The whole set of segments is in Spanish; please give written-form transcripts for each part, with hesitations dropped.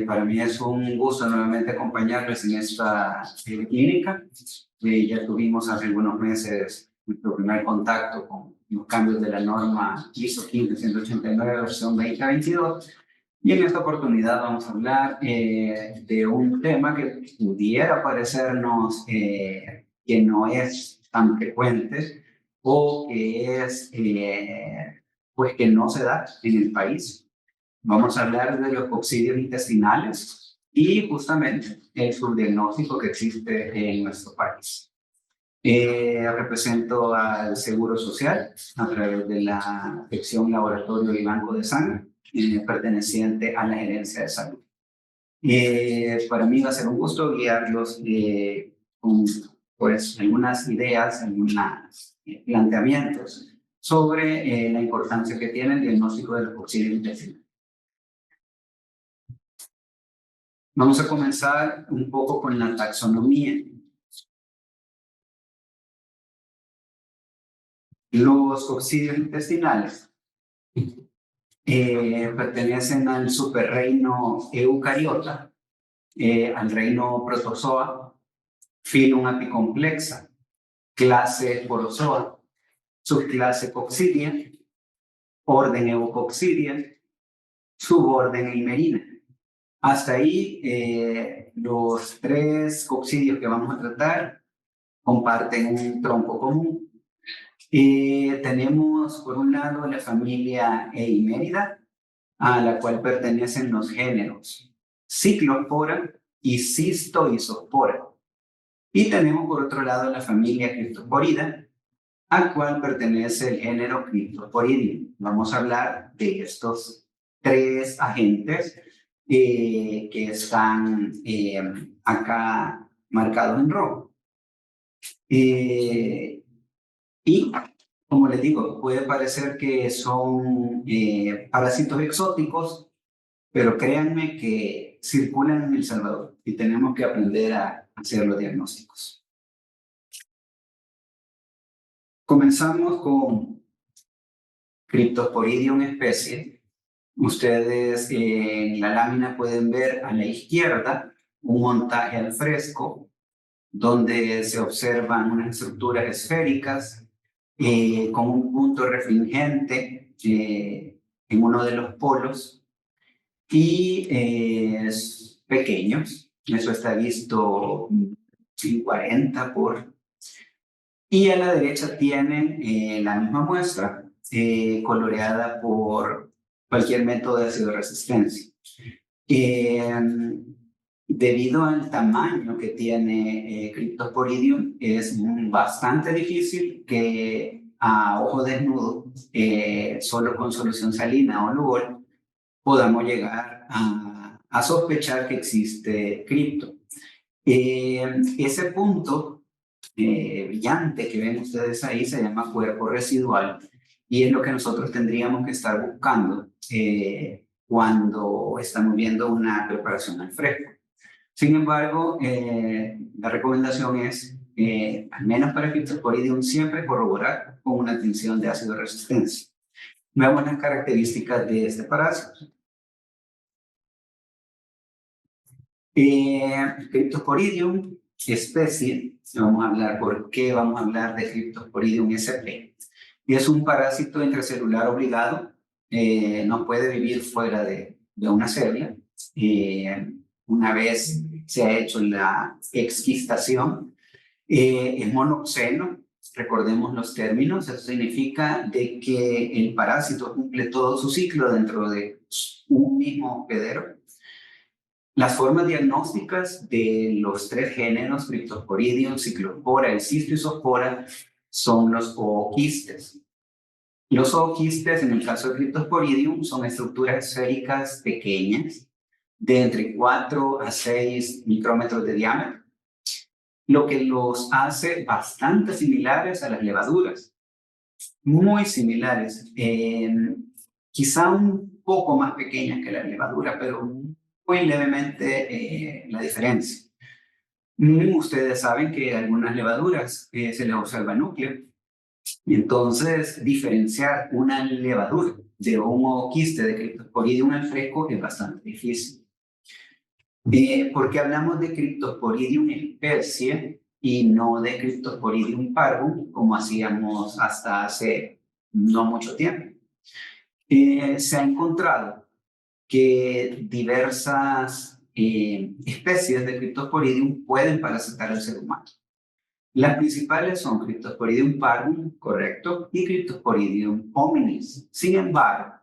Para mí es un gusto nuevamente acompañarles en esta clínica. Ya tuvimos hace algunos meses nuestro primer contacto con los cambios de la norma ISO 15189 versión 2022. Y en esta oportunidad vamos a hablar de un tema que pudiera parecernos que no es tan frecuente o que es pues que no se da en el país. Vamos a hablar de los coccidios intestinales y justamente el subdiagnóstico que existe en nuestro país. Represento al Seguro Social a través de la sección Laboratorio y Banco de Sangre, perteneciente a la Gerencia de Salud. Para mí va a ser un gusto guiarlos con pues, algunas ideas, algunos planteamientos sobre la importancia que tiene el diagnóstico del coccidio intestinal. Vamos a comenzar un poco con la taxonomía. Los coccidios intestinales pertenecen al superreino Eucariota, al reino Protozoa, filum Apicomplexa, clase Porozoa, subclase Coccidia, orden Eucoccidia, suborden Eimerina. Hasta ahí, los tres coccidios que vamos a tratar comparten un tronco común. Tenemos por un lado la familia Eimérida, a la cual pertenecen los géneros Cyclospora y Cystoisospora. Y tenemos por otro lado la familia Cryptosporida, al cual pertenece el género Cryptosporidium. Vamos a hablar de estos tres agentes que están acá marcados en rojo. Y como les digo, puede parecer que son parásitos exóticos, pero créanme que circulan en El Salvador y tenemos que aprender a hacer los diagnósticos. Comenzamos con Cryptosporidium especie. Ustedes en la lámina pueden ver a la izquierda un montaje al fresco donde se observan unas estructuras esféricas con un punto refringente en uno de los polos y pequeños. Eso está visto en 40 por... Y a la derecha tienen la misma muestra coloreada por cualquier método de ácido resistencia. Debido al tamaño que tiene Cryptosporidium, es bastante difícil que a ojo desnudo, solo con solución salina o Lugol, podamos llegar a sospechar que existe cripto. Ese punto brillante que ven ustedes ahí se llama cuerpo residual y es lo que nosotros tendríamos que estar buscando cuando estamos viendo una preparación al fresco. Sin embargo, la recomendación es, al menos para Cryptosporidium, siempre corroborar con una tinción de ácido resistencia. Veamos las características de este parásito. Cryptosporidium especie, vamos a hablar por qué vamos a hablar de Cryptosporidium sp. Es un parásito intracelular obligado, no puede vivir fuera de una célula. Una vez se ha hecho la exquistación, es monoxeno, recordemos los términos, eso significa de que el parásito cumple todo su ciclo dentro de un mismo hospedero. Las formas diagnósticas de los tres géneros, Cryptosporidium, Cyclospora y Cystoisospora, son los ooquistes. Los ooquistes, en el caso de Cryptosporidium, son estructuras esféricas pequeñas, de entre 4 a 6 micrómetros de diámetro, lo que los hace bastante similares a las levaduras, muy similares, quizá un poco más pequeñas que la levadura, pero muy levemente la diferencia. Ustedes saben que algunas levaduras se les observa núcleo, y entonces diferenciar una levadura de un ooquiste de Cryptosporidium al fresco es bastante difícil. ¿Por qué hablamos de Cryptosporidium especie y no de Cryptosporidium parvum, como hacíamos hasta hace no mucho tiempo? Se ha encontrado que diversas especies de Cryptosporidium pueden parasitar al ser humano. Las principales son Cryptosporidium parvum, correcto, y Cryptosporidium hominis. Sin embargo,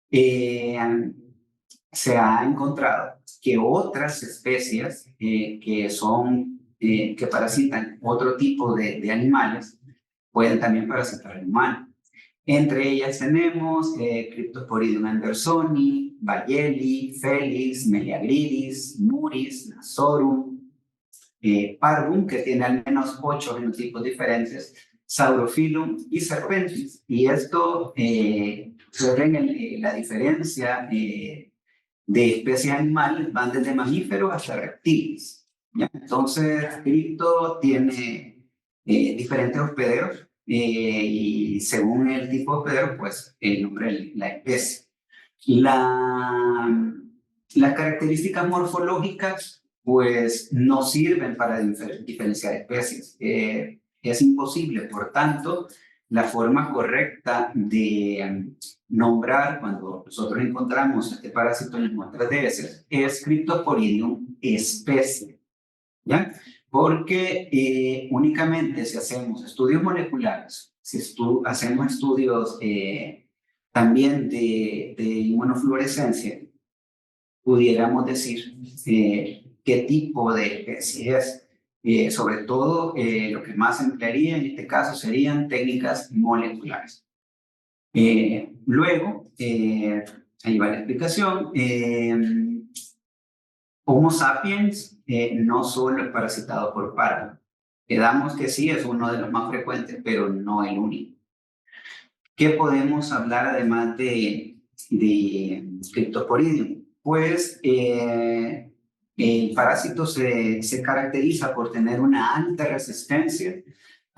se ha encontrado que otras especies que parasitan otro tipo de animales pueden también parasitar al humano. Entre ellas tenemos Cryptosporidium andersoni, bayeli, felis, meleagridis, muris, nasorum, parvum, que tiene al menos 8 genotipos diferentes, saurophyllum y serpentis. Y esto se ve en la diferencia de especies animales, van desde mamíferos hasta reptiles. ¿Ya? Entonces, Crypto tiene diferentes hospederos y según el tipo de hospedero, pues el nombre de la especie. Las características morfológicas pues no sirven para diferenciar especies. Es imposible, por tanto, la forma correcta de nombrar cuando nosotros encontramos este parásito en las muestras de heces es Cryptosporidium especie, ¿ya? Porque únicamente si hacemos estudios moleculares, si hacemos estudios también de inmunofluorescencia, pudiéramos decir qué tipo de especie es. Sobre todo, lo que más emplearía en este caso serían técnicas moleculares. Luego, ahí va la explicación. Homo sapiens no solo es parasitado por parvo. Quedamos que sí, es uno de los más frecuentes, pero no el único. ¿Qué podemos hablar además de Cryptosporidium? Pues el parásito se caracteriza por tener una alta resistencia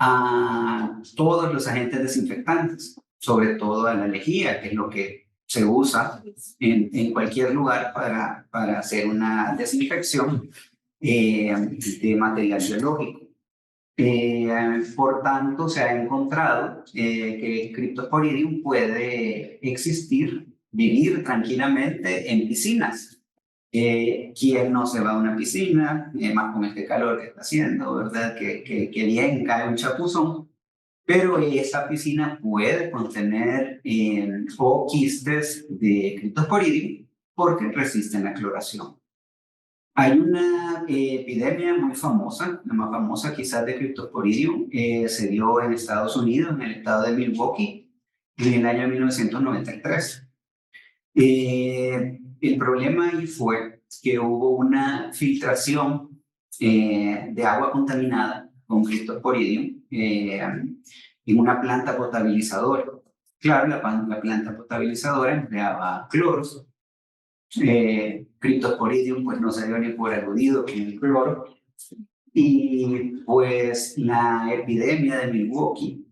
a todos los agentes desinfectantes, sobre todo a la lejía, que es lo que se usa en cualquier lugar para hacer una desinfección de material biológico. Por tanto, se ha encontrado que Cryptosporidium puede existir, vivir tranquilamente en piscinas. ¿Quién no se va a una piscina? Más con este calor que está haciendo, ¿verdad? Que bien cae un chapuzón. Pero esa piscina puede contener o quistes de Cryptosporidium porque resisten la cloración. Hay una epidemia muy famosa, la más famosa quizás de Cryptosporidium, se dio en Estados Unidos, en el estado de Milwaukee, en el año 1993. El problema ahí fue que hubo una filtración de agua contaminada con Cryptosporidium en una planta potabilizadora. Claro, la planta potabilizadora empleaba cloros. Cryptosporidium pues no se dio ni por aludido con el cloro. Y pues la epidemia de Milwaukee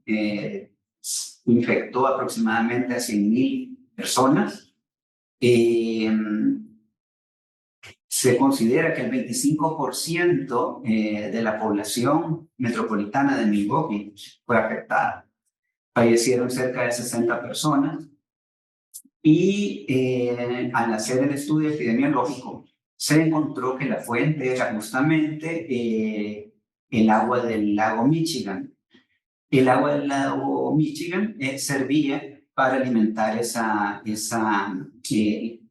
infectó aproximadamente a 100,000 personas. Se considera que el 25% de la población metropolitana de Milwaukee fue afectada. Fallecieron cerca de 60 personas. Y al hacer el estudio epidemiológico, se encontró que la fuente era justamente el agua del lago Michigan. El agua del lago Michigan servía para alimentar esa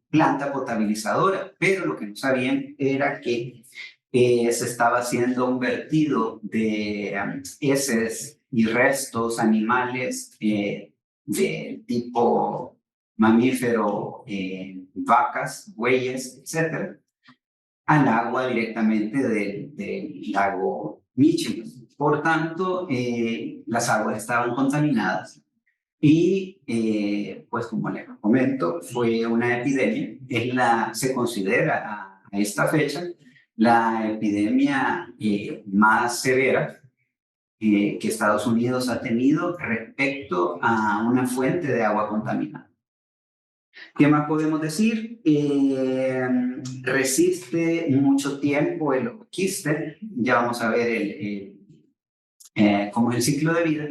planta potabilizadora, pero lo que no sabían era que se estaba haciendo un vertido de heces y restos animales de tipo mamífero, vacas, bueyes, etcétera, al agua directamente del lago Michigan. Por tanto, las aguas estaban contaminadas y, pues como les comento, fue una epidemia. Se considera a esta fecha la epidemia más severa que Estados Unidos ha tenido respecto a una fuente de agua contaminada. ¿Qué más podemos decir? Resiste mucho tiempo el quiste. Ya vamos a ver cómo es el ciclo de vida.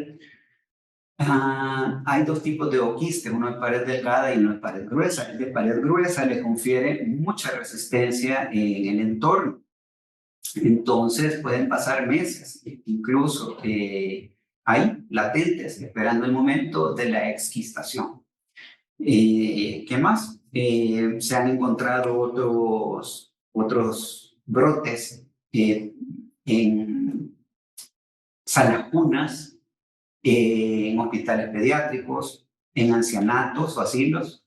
Hay dos tipos de oquiste, uno de pared delgada y uno de pared gruesa. El de pared gruesa le confiere mucha resistencia en el entorno. Entonces pueden pasar meses, incluso hay latentes, esperando el momento de la exquistación. ¿Qué más? Se han encontrado otros brotes en salas cunas, en hospitales pediátricos, en ancianatos o asilos.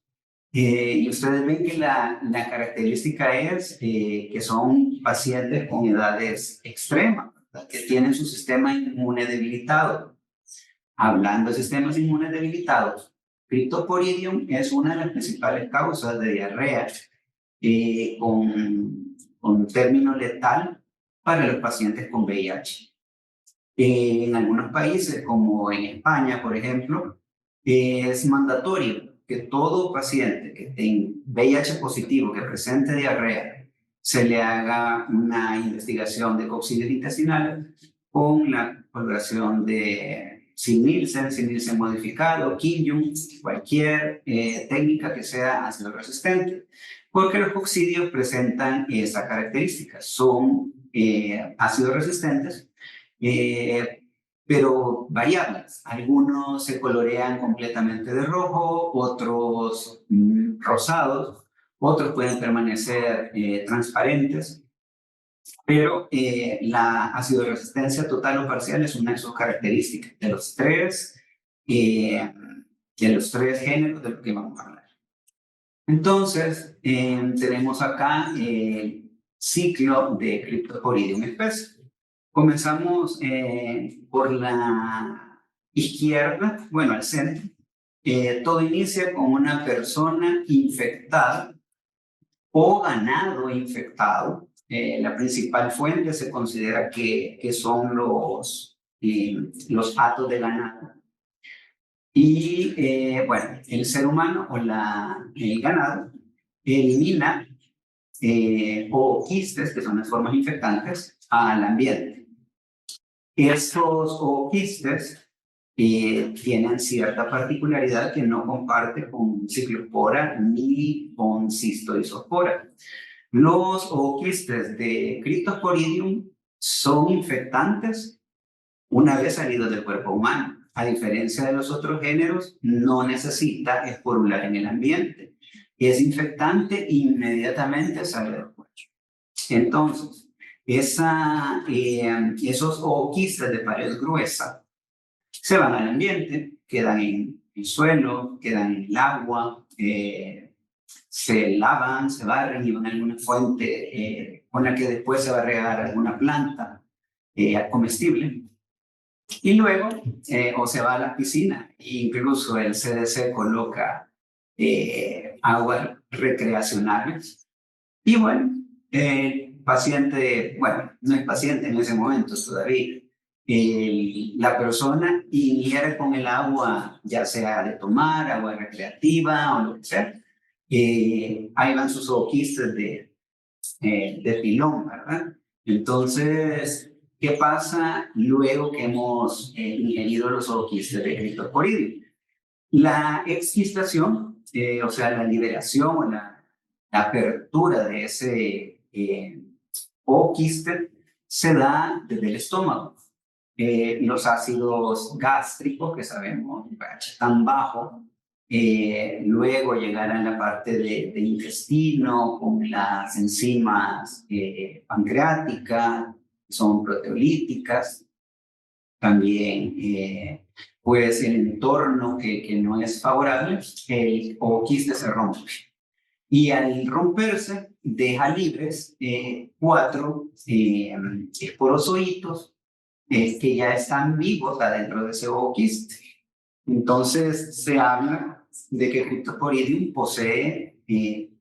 Y ustedes ven que la característica es que son pacientes con edades extremas, ¿verdad? Que tienen su sistema inmune debilitado. Hablando de sistemas inmunes debilitados, Cryptosporidium es una de las principales causas de diarrea con término letal para los pacientes con VIH. En algunos países, como en España, por ejemplo, es mandatorio que todo paciente que tenga VIH positivo, que presente diarrea, se le haga una investigación de coccidios intestinales con la coloración de sin Nielsen modificado, Kim-Jung, cualquier técnica que sea ácido resistente, porque los coccidios presentan esa característica, son ácidos resistentes, pero variables. Algunos se colorean completamente de rojo, otros rosados, otros pueden permanecer transparentes, pero la acidoresistencia total o parcial es una de sus características eh, de los tres géneros de los que vamos a hablar. Entonces, tenemos acá el ciclo de Cryptosporidium especie. Comenzamos por la izquierda, bueno, al centro. Todo inicia con una persona infectada o ganado infectado. La principal fuente se considera que son los hatos de ganado. Y bueno, el ser humano o el ganado elimina ooquistes, que son las formas infectantes, al ambiente. Estos ooquistes tienen cierta particularidad que no comparte con ciclospora ni con cistoisospora. Los ooquistes de Cryptosporidium son infectantes una vez salidos del cuerpo humano. A diferencia de los otros géneros, no necesita esporular en el ambiente. Es infectante e inmediatamente sale del cuerpo. Entonces, esos ooquistes de pared gruesa se van al ambiente, quedan en el suelo, quedan en el agua, se lavan, se barren y van a alguna fuente con la que después se va a regar alguna planta comestible. Y luego, o se va a la piscina, incluso el CDC coloca aguas recreacionales. Y bueno, paciente, bueno, no es paciente en ese momento todavía. La persona ingiere con el agua, ya sea de tomar, agua recreativa o lo que sea. Ahí van sus ooquistes de pilón, ¿verdad? Entonces, ¿qué pasa luego que hemos ingerido los ooquistes de Cryptosporidium? La exquistación, o sea, la liberación o la apertura de ese ooquiste se da desde el estómago. Los ácidos gástricos, que sabemos, el pH tan bajo, luego llegarán a la parte de intestino con las enzimas pancreáticas, son proteolíticas, también pues el entorno que no es favorable, el ooquiste se rompe. Y al romperse, deja libres 4 esporozoitos que ya están vivos adentro de ese ooquiste. Entonces se habla de que Cryptosporidium posee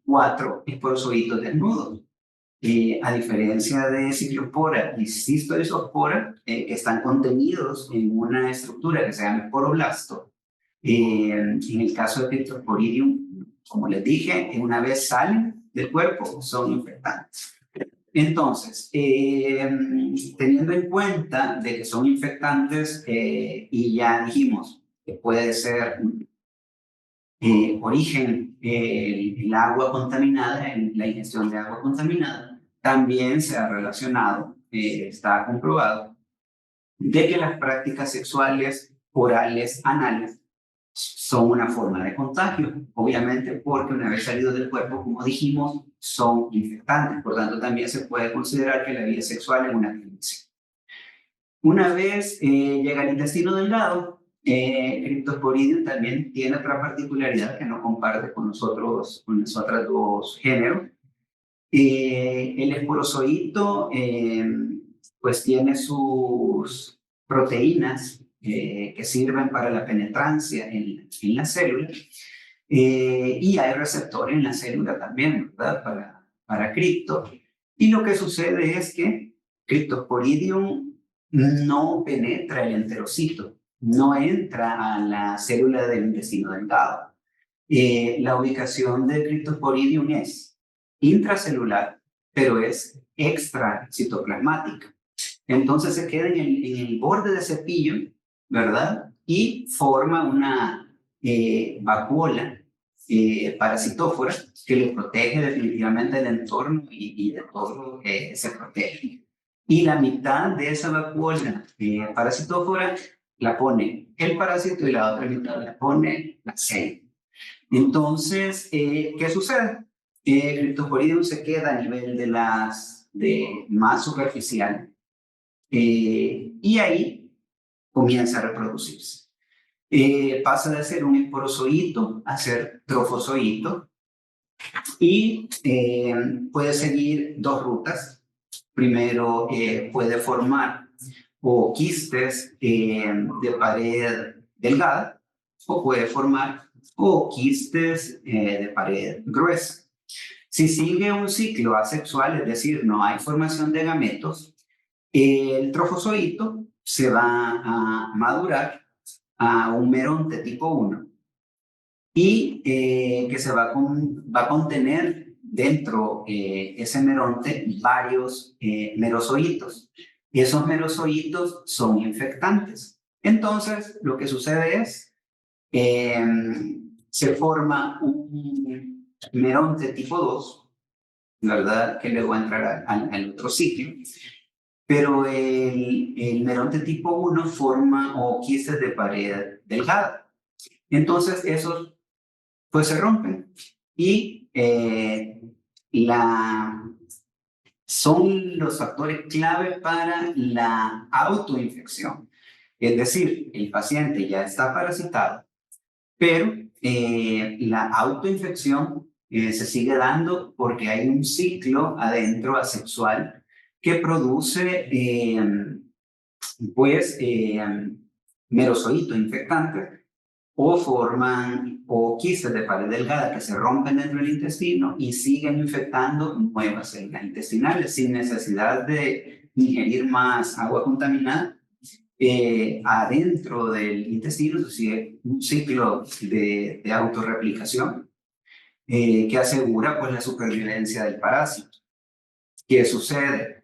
4 esporozoitos desnudos. A diferencia de ciclospora y cistoisospora, que están contenidos en una estructura que se llama esporoblasto, En el caso de Cryptosporidium, como les dije, una vez salen del cuerpo, son infectantes. Entonces, teniendo en cuenta de que son infectantes y ya dijimos que puede ser origen el agua contaminada, la ingestión de agua contaminada, también se ha relacionado, está comprobado, de que las prácticas sexuales orales, anales, son una forma de contagio, obviamente porque una vez salidos del cuerpo, como dijimos, son infectantes, por tanto también se puede considerar que la vida sexual es una infección. Una vez llega al intestino delgado, Cryptosporidium también tiene otra particularidad que no comparte con nosotros, con los otros dos géneros. El esporozoito pues tiene sus proteínas que sirven para la penetrancia en la célula y hay receptores en la célula también, ¿verdad? Para cripto. Y lo que sucede es que Cryptosporidium no penetra el enterocito, no entra a la célula del intestino delgado. La ubicación de Cryptosporidium es intracelular, pero es extracitoplasmática. Entonces se queda en el borde de cepillo, ¿verdad? Y forma una vacuola parasitófora que le protege definitivamente del entorno y de todo lo que se protege. Y la mitad de esa vacuola parasitófora la pone el parásito y la otra mitad la pone la célula. Entonces, ¿qué sucede? Cryptosporidium se queda a nivel de más superficial y ahí comienza a reproducirse. Pasa de ser un esporozoito a ser trofozoito y puede seguir dos rutas. Primero, puede formar o quistes de pared delgada o puede formar o quistes de pared gruesa. Si sigue un ciclo asexual, es decir, no hay formación de gametos, el trofozoito se va a madurar a un meronte tipo 1 y que se va a contener dentro ese meronte varios merozoitos. Y esos merozoitos son infectantes. Entonces, lo que sucede es se forma un meronte tipo 2, ¿verdad? Que luego va a entrar al otro ciclo. Pero el meronte tipo 1 forma o quistes de pared delgada. Entonces, esos pues se rompen y son los factores clave para la autoinfección. Es decir, el paciente ya está parasitado, pero la autoinfección se sigue dando porque hay un ciclo adentro asexual que produce merozoitos infectantes o forman o quistes de pared delgada que se rompen dentro del intestino y siguen infectando nuevas células intestinales sin necesidad de ingerir más agua contaminada. Adentro del intestino, es decir, un ciclo de autorreplicación que asegura pues, la supervivencia del parásito. ¿Qué sucede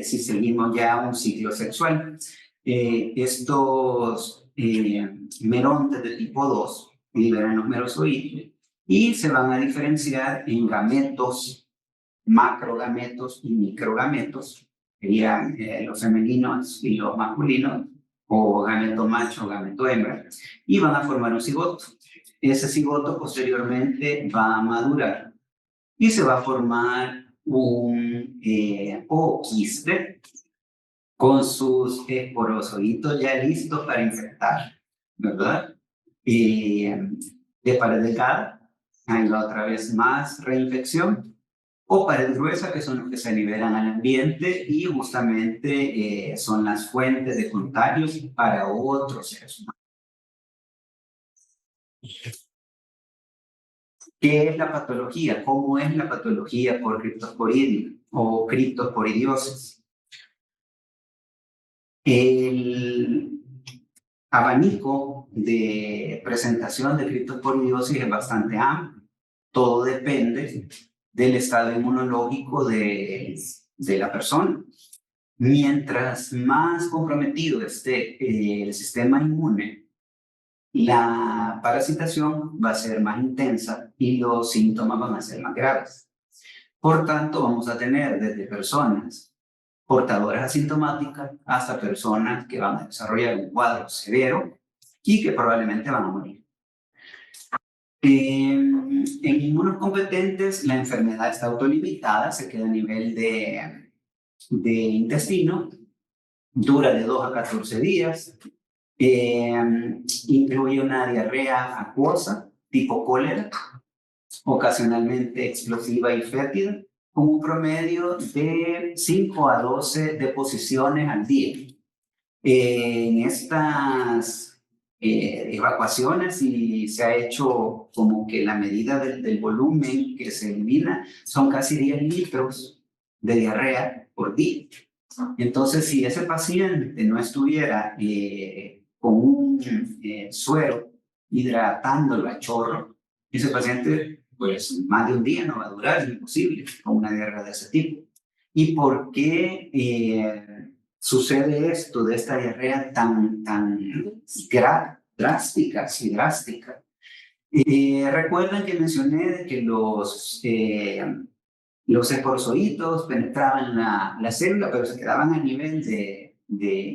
si seguimos ya un ciclo sexual? Estos merontes de tipo 2 liberan los merozoides y se van a diferenciar en gametos, macrogametos y microgametos, serían los femeninos y los masculinos, o gameto macho o gameto hembra, y van a formar un cigoto. Ese cigoto posteriormente va a madurar y se va a formar un ooquiste con sus esporozoitos ya listos para infectar, ¿verdad? De pared delgada, ahí va otra vez más reinfección, o pared gruesa, que son los que se liberan al ambiente y justamente son las fuentes de contagios para otros seres humanos. ¿Qué es la patología? ¿Cómo es la patología por Cryptosporidium o criptosporidiosis? abanico de presentación de criptosporidiosis es bastante amplio. Todo depende del estado inmunológico de la persona. Mientras más comprometido esté el sistema inmune, la parasitación va a ser más intensa y los síntomas van a ser más graves. Por tanto, vamos a tener desde personas portadoras asintomáticas hasta personas que van a desarrollar un cuadro severo y que probablemente van a morir. En inmunocompetentes, la enfermedad está autolimitada, se queda a nivel de intestino, dura de 2 a 14 días, incluye una diarrea acuosa tipo cólera, ocasionalmente explosiva y fétida, con un promedio de 5 a 12 deposiciones al día. En estas evacuaciones y se ha hecho como que la medida del volumen que se elimina son casi 10 litros de diarrea por día. Entonces, si ese paciente no estuviera con un suero hidratándolo a chorro, ese paciente, pues, más de un día no va a durar, es imposible, con una diarrea de ese tipo. ¿Y por qué sucede esto de esta diarrea tan drástica? Recuerdan que mencioné de que los esporozoitos penetraban la célula, pero se quedaban a nivel de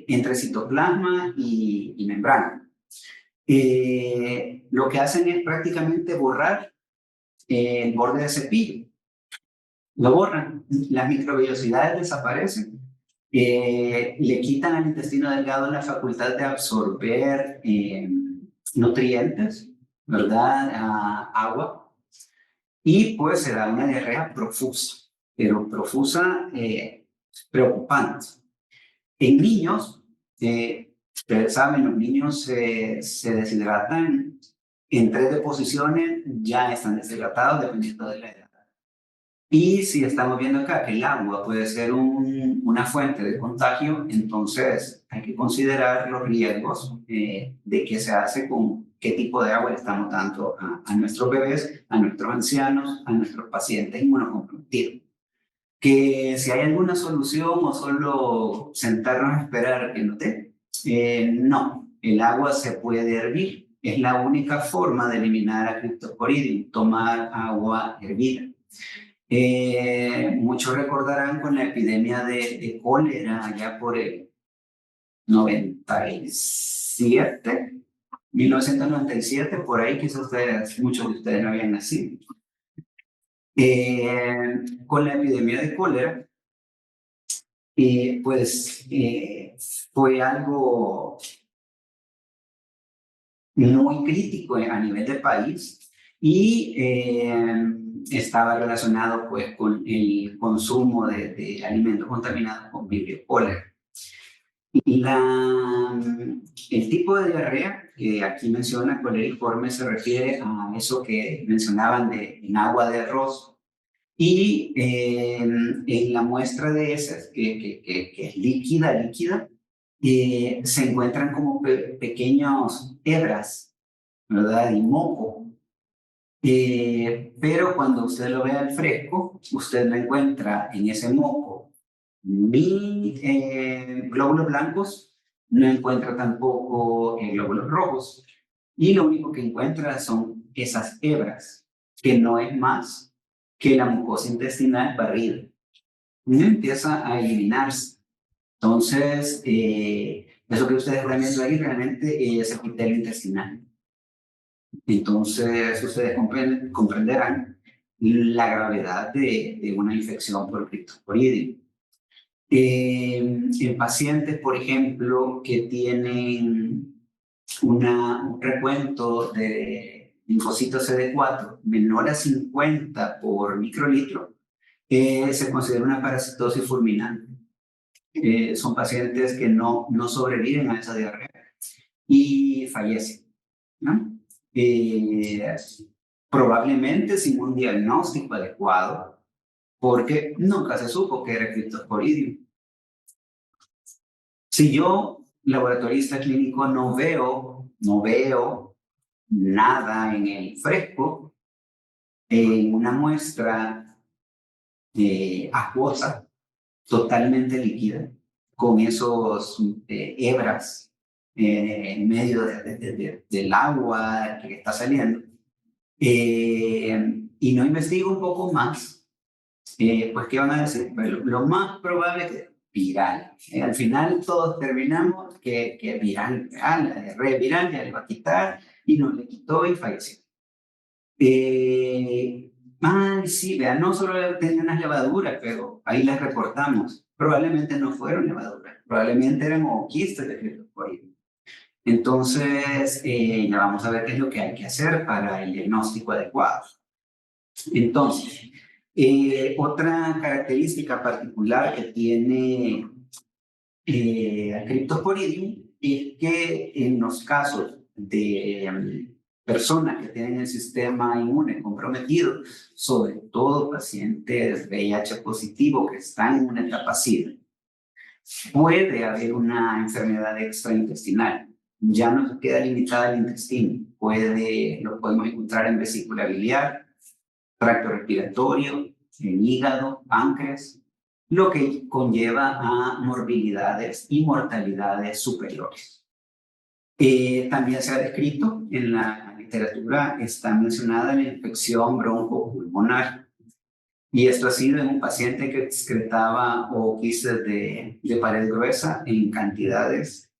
entre citoplasma y membrana. Lo que hacen es prácticamente borrar el borde de cepillo. Lo borran, las microvellosidades desaparecen, le quitan al intestino delgado la facultad de absorber nutrientes, ¿verdad? Agua, y pues se da una diarrea profusa, pero profusa preocupante. En niños, ustedes saben, los niños se deshidratan en 3 deposiciones, ya están deshidratados dependiendo de la edad. Y si estamos viendo acá que el agua puede ser una fuente de contagio, entonces hay que considerar los riesgos de qué se hace con qué tipo de agua le estamos dando a nuestros bebés, a nuestros ancianos, a nuestros pacientes inmunocomprometidos. Que si hay alguna solución o solo sentarnos a esperar que nos dé, no, el agua se puede hervir. Es la única forma de eliminar a Cryptosporidium, tomar agua hervida. Muchos recordarán con la epidemia de cólera allá por el 97, 1997, por ahí quizás muchos de ustedes no habían nacido. Con la epidemia de cólera, pues fue algo muy crítico a nivel de país y estaba relacionado pues con el consumo de alimentos contaminados con vibrio cólera. El tipo de diarrea que aquí menciona coleriforme se refiere a eso que mencionaban en agua de arroz. Y en la muestra de esas, que es líquida, se encuentran como pequeños hebras, ¿verdad? Y moco. Pero cuando usted lo ve al fresco, usted no encuentra en ese moco ni glóbulos blancos, no encuentra tampoco glóbulos rojos. Y lo único que encuentra son esas hebras, que no es más que la mucosa intestinal barrida. Y empieza a eliminarse. Entonces, eso que ustedes están viendo ahí realmente es epitelio intestinal. Entonces, ustedes comprenderán la gravedad de una infección por Cryptosporidium. En pacientes, por ejemplo, que tienen un recuento de linfocitos CD4 menor a 50 por microlitro, se considera una parasitosis fulminante. Son pacientes que no sobreviven a esa diarrea y fallecen, ¿no? Probablemente sin un diagnóstico adecuado, porque nunca se supo que era Cryptosporidium. Si yo laboratorista clínico no veo nada en el fresco, en una muestra acuosa, totalmente líquida, con esos hebras en medio del agua que está saliendo, y no investigo un poco más, pues ¿qué van a decir? Pues lo más probable es que viral. Al final todos terminamos que viral, la red viral ya le va a quitar, y no le quitó y falleció. Sí, vean, no solo tenía unas levaduras, pero ahí las reportamos. Probablemente no fueron levaduras, probablemente eran quistes de Cryptosporidium. Entonces, ya vamos a ver qué es lo que hay que hacer para el diagnóstico adecuado. Entonces, otra característica particular que tiene Cryptosporidium es que en los casos de personas que tienen el sistema inmune comprometido, sobre todo pacientes VIH positivo que están en una etapa SIDA, puede haber una enfermedad extraintestinal. Ya no se queda limitada al intestino, lo podemos encontrar en vesícula biliar, tracto respiratorio, en hígado, páncreas, lo que conlleva a morbilidades y mortalidades superiores. También se ha descrito en la literatura, está mencionada la infección broncopulmonar, y esto ha sido en un paciente que excretaba quistes de pared gruesa en cantidades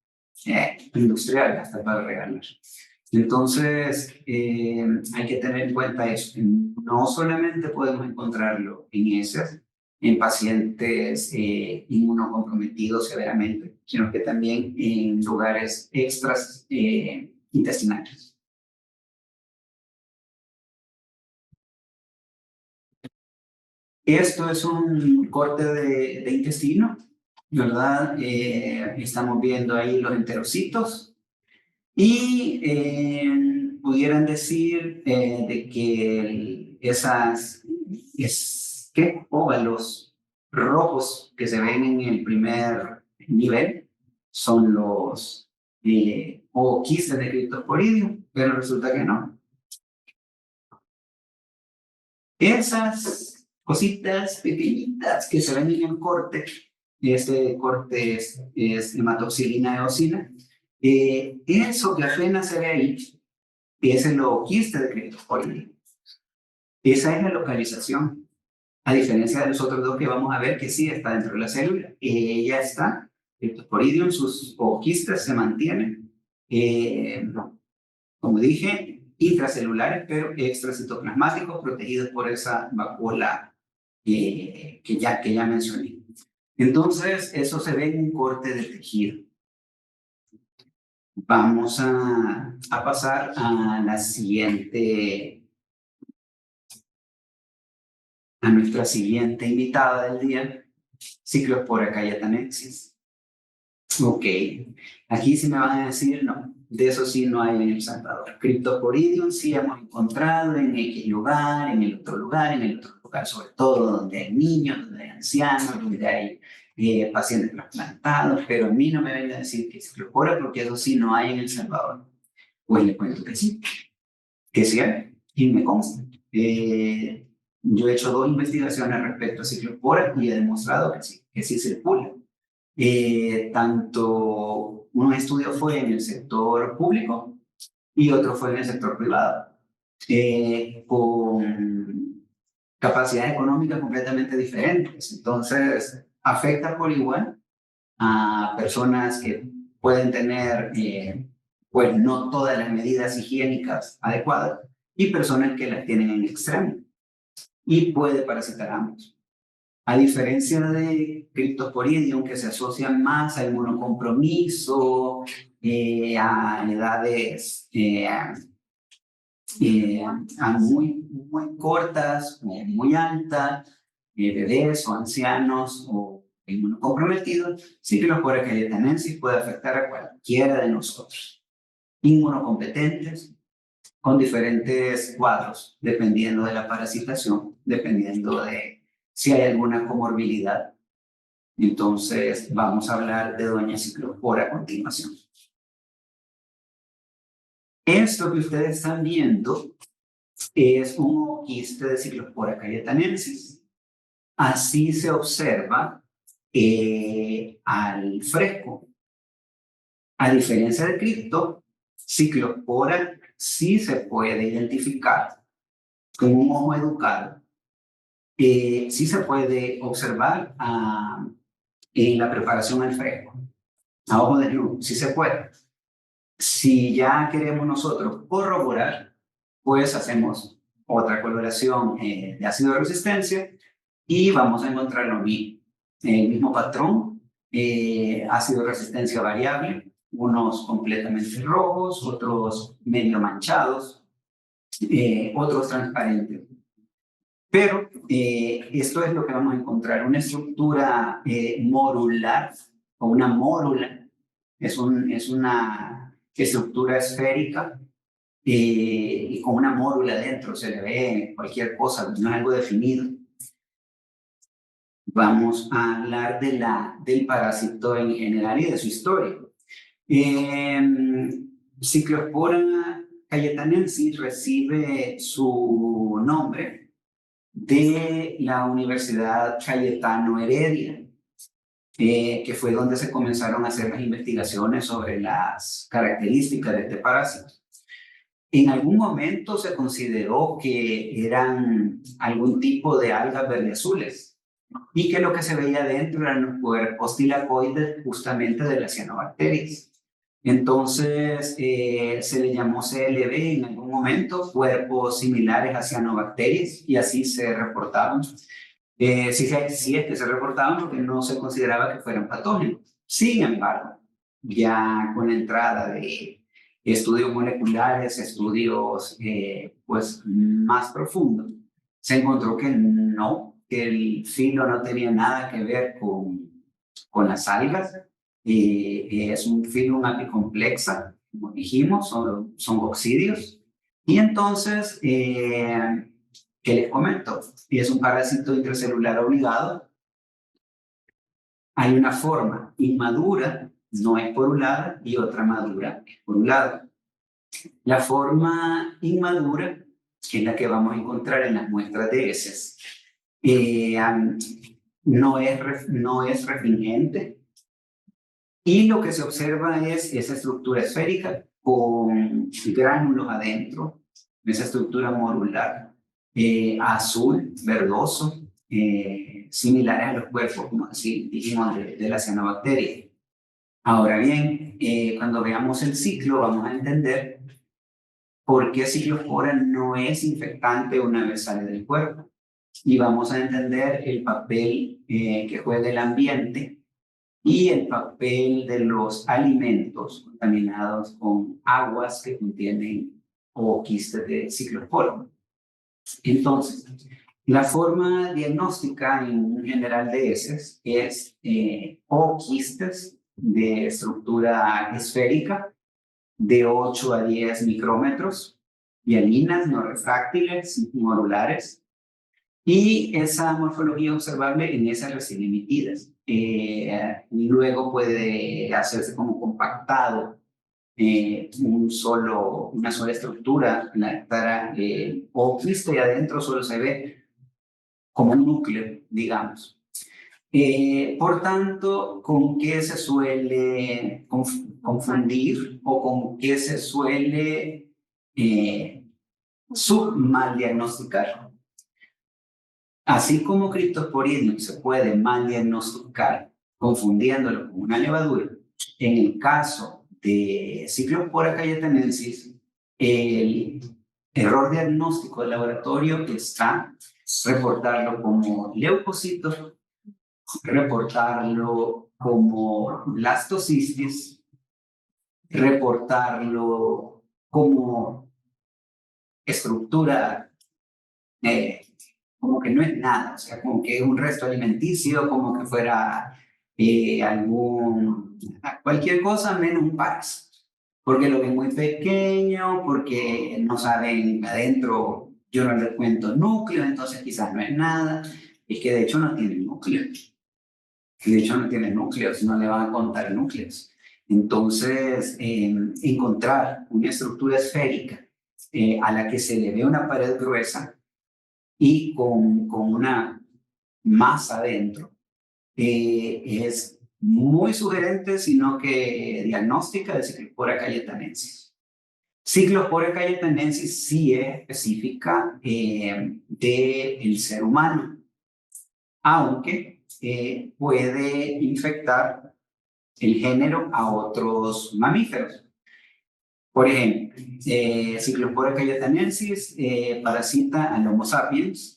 industriales, hasta para regalar. Entonces, hay que tener en cuenta eso. No solamente podemos encontrarlo en pacientes inmunocomprometidos severamente, sino que también en lugares extras intestinales. Esto es un corte de intestino, ¿verdad? Estamos viendo ahí los enterocitos. Y pudieran decir de que óvalos rojos que se ven en el primer nivel son los quistes de Cryptosporidium, pero resulta que no. Esas cositas pequeñitas que se ven en el corte, este corte es hematoxilina eosina. Eso que apenas se ve ahí es el quiste de Cryptosporidium. Esa es la localización, a diferencia de los otros dos que vamos a ver que sí está dentro de la célula. Ella está, Cryptosporidium, sus quistes se mantienen, como dije, intracelulares, pero extracitoplasmáticos protegidos por esa vacuola que ya mencioné. Entonces, eso se ve en un corte de tejido. Vamos a pasar a nuestra siguiente invitada del día, Cyclospora cayetanensis. Ok, aquí sí me van a decir, no, de eso sí no hay en El Salvador. Cryptosporidium sí hemos encontrado en X lugar, en el otro lugar, sobre todo donde hay niños, donde hay ancianos, donde hay pacientes trasplantados, pero a mí no me vengan a decir que es Cyclospora porque eso sí no hay en El Salvador. Pues le cuento que sí hay, y me consta. Yo he hecho 2 investigaciones respecto a Cyclospora y he demostrado que sí circula. Tanto un estudio fue en el sector público y otro fue en el sector privado, con capacidades económicas completamente diferentes. Entonces, afecta por igual a personas que pueden tener, pues, no todas las medidas higiénicas adecuadas y personas que las tienen en extremo, y puede parasitar a ambos. A diferencia de Cryptosporidium, que se asocia más al inmunocompromiso, a edades muy cortas, muy altas, bebés o ancianos o inmunocomprometidos, Cyclospora cayetanensis puede afectar a cualquiera de nosotros. Inmunocompetentes, con diferentes cuadros, dependiendo de la parasitación, dependiendo de si hay alguna comorbilidad. Entonces, vamos a hablar de doña ciclospora a continuación. Esto que ustedes están viendo es un ooquiste de Ciclospora cayetanensis. Así se observa al fresco. A diferencia de cripto, Ciclospora sí se puede identificar con un ojo educado. Sí se puede observar en la preparación al fresco. A ojo de luz, sí se puede. Si ya queremos nosotros corroborar, pues hacemos otra coloración de ácido de resistencia y vamos a encontrar lo mismo. El mismo patrón, ácido de resistencia variable, unos completamente rojos, otros medio manchados, otros transparentes. Pero esto es lo que vamos a encontrar, una estructura morular o una mórula, es una estructura esférica y con una mórula dentro, se le ve cualquier cosa, no es algo definido. Vamos a hablar del parásito en general y de su historia. Ciclospora cayetanensis recibe su nombre de la Universidad Cayetano Heredia, que fue donde se comenzaron a hacer las investigaciones sobre las características de este parásito. En algún momento se consideró que eran algún tipo de algas verde-azules y que lo que se veía dentro eran los cuerpos tilacoides justamente de las cianobacterias. Entonces se le llamó CLB en algún momento, cuerpos similares a cianobacterias, y así se reportaban. Sí es que se reportaban porque no se consideraba que fueran patógenos. Sin embargo, ya con la entrada de estudios moleculares, estudios pues más profundos, se encontró que no, que el filo no tenía nada que ver con las algas. Es un filo apicomplexa, como dijimos, son oxidios. Y entonces, ¿qué les comento? Es un parásito intracelular obligado. Hay una forma inmadura, no es porulada, y otra madura es porulada. La forma inmadura, que es la que vamos a encontrar en las muestras de heces, no es refringente, y lo que se observa es esa estructura esférica con gránulos adentro, esa estructura morular, azul, verdoso, similares a los cuerpos, como así dijimos, de la cianobacteria. Ahora bien, cuando veamos el ciclo, vamos a entender por qué Ciclospora no es infectante una vez sale del cuerpo. Y vamos a entender el papel que juega el ambiente y el papel de los alimentos contaminados con aguas que contienen ooquistes de Ciclospora. Entonces, la forma diagnóstica en general de heces es ooquistes de estructura esférica de 8 a 10 micrómetros, hialinas, no refráctiles, morulares, y esa morfología observable en esas recién emitidas. Luego puede hacerse como compactado una sola estructura, o quiste, y adentro solo se ve como un núcleo, digamos. Por tanto, ¿con qué se suele confundir o con qué se suele mal diagnosticar? Así como Cryptosporidium se puede mal diagnosticar confundiéndolo con una levadura, en el caso de Ciclospora cayetanensis, el error diagnóstico del laboratorio está reportarlo como leucocitos, reportarlo como blastocistis, reportarlo como estructura, como que no es nada, o sea, como que es un resto alimenticio, como que fuera cualquier cosa menos un parásito. Porque lo ven muy pequeño, porque no saben adentro, yo no les cuento núcleo, entonces quizás no es nada, es que de hecho no tiene núcleo. De hecho, no tiene núcleos, no le van a contar núcleos. Entonces, encontrar una estructura esférica a la que se le ve una pared gruesa y con una masa adentro es muy sugerente, sino que diagnóstica de Cyclospora cayetanensis. Cyclospora cayetanensis sí es específica del ser humano, aunque puede infectar el género a otros mamíferos. Por ejemplo, Cyclospora cayetanensis parasita al Homo sapiens,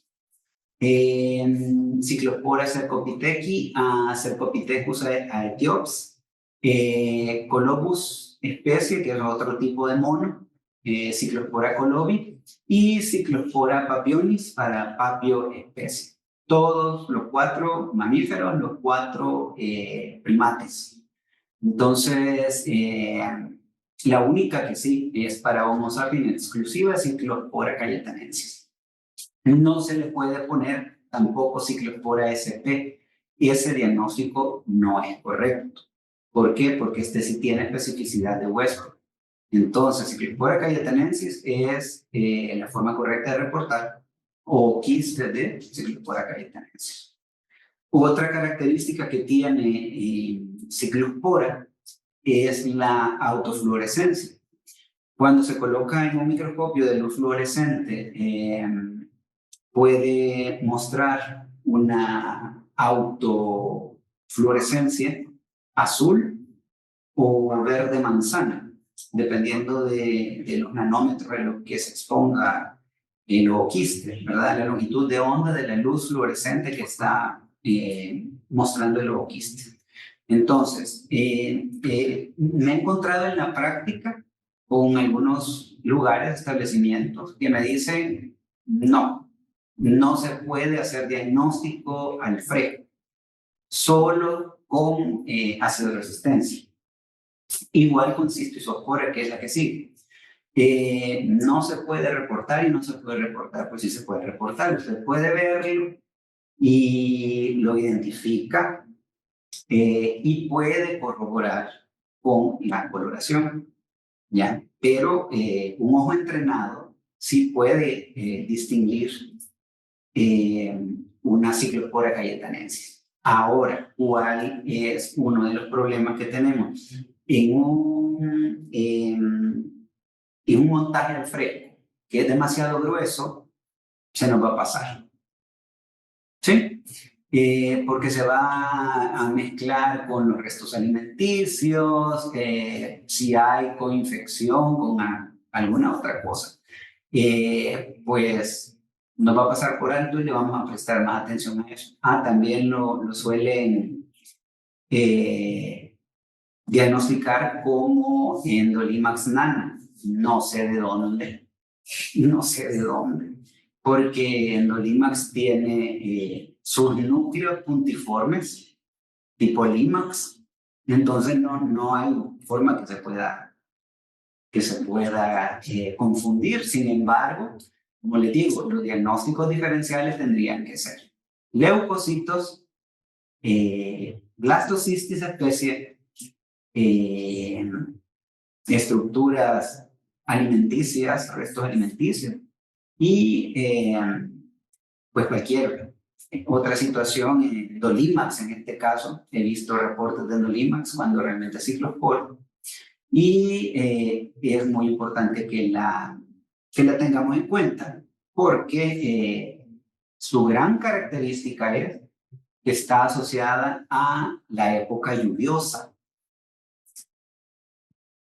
Cyclospora cercopitheci a Cercopithecus aethiops, Colobus especie, que es otro tipo de mono, Cyclospora colobi, y Cyclospora papionis para Papio especie. Todos los 4 mamíferos, los 4 primates. Entonces, la única que sí es para Homo sapiens exclusiva es Cyclospora cayetanensis. No se le puede poner tampoco Cyclospora sp, y ese diagnóstico no es correcto. ¿Por qué? Porque este sí tiene especificidad de huésped. Entonces, Cyclospora cayetanensis es la forma correcta de reportar, o quiste de Cyclospora cayetanensis. Otra característica que tiene Cyclospora es la autofluorescencia. Cuando se coloca en un microscopio de luz fluorescente, puede mostrar una autofluorescencia azul o verde manzana, dependiendo de los nanómetros en los que se exponga el ooquiste, ¿verdad? La longitud de onda de la luz fluorescente que está mostrando el ooquiste. Entonces, me he encontrado en la práctica con algunos lugares, establecimientos, que me dicen, no se puede hacer diagnóstico al fresco, solo con ácido de resistencia. Igual con cistizospora, que es la que sigue. No se puede reportar y no se puede reportar, pues sí se puede reportar, usted puede verlo y lo identifica y puede corroborar con la coloración, ¿ya? Pero un ojo entrenado sí puede distinguir una Cyclospora cayetanensis. Ahora, ¿cuál es uno de los problemas que tenemos? En un montaje al fresco que es demasiado grueso, se nos va a pasar. ¿Sí? Porque se va a mezclar con los restos alimenticios, si hay coinfección con alguna otra cosa, pues nos va a pasar por alto y le vamos a prestar más atención a eso. También lo suelen diagnosticar como Endolimax nana. No sé de dónde, porque Endolimax tiene sus núcleos puntiformes, tipo Limax, entonces no hay forma que se pueda confundir. Sin embargo, como les digo, los diagnósticos diferenciales tendrían que ser leucocitos, blastocystis especie, estructuras alimenticias, restos alimenticios, y pues cualquier otra situación, Dolimax en este caso, he visto reportes de Dolimax cuando realmente es Cyclospora, y es muy importante que la tengamos en cuenta, porque su gran característica es que está asociada a la época lluviosa.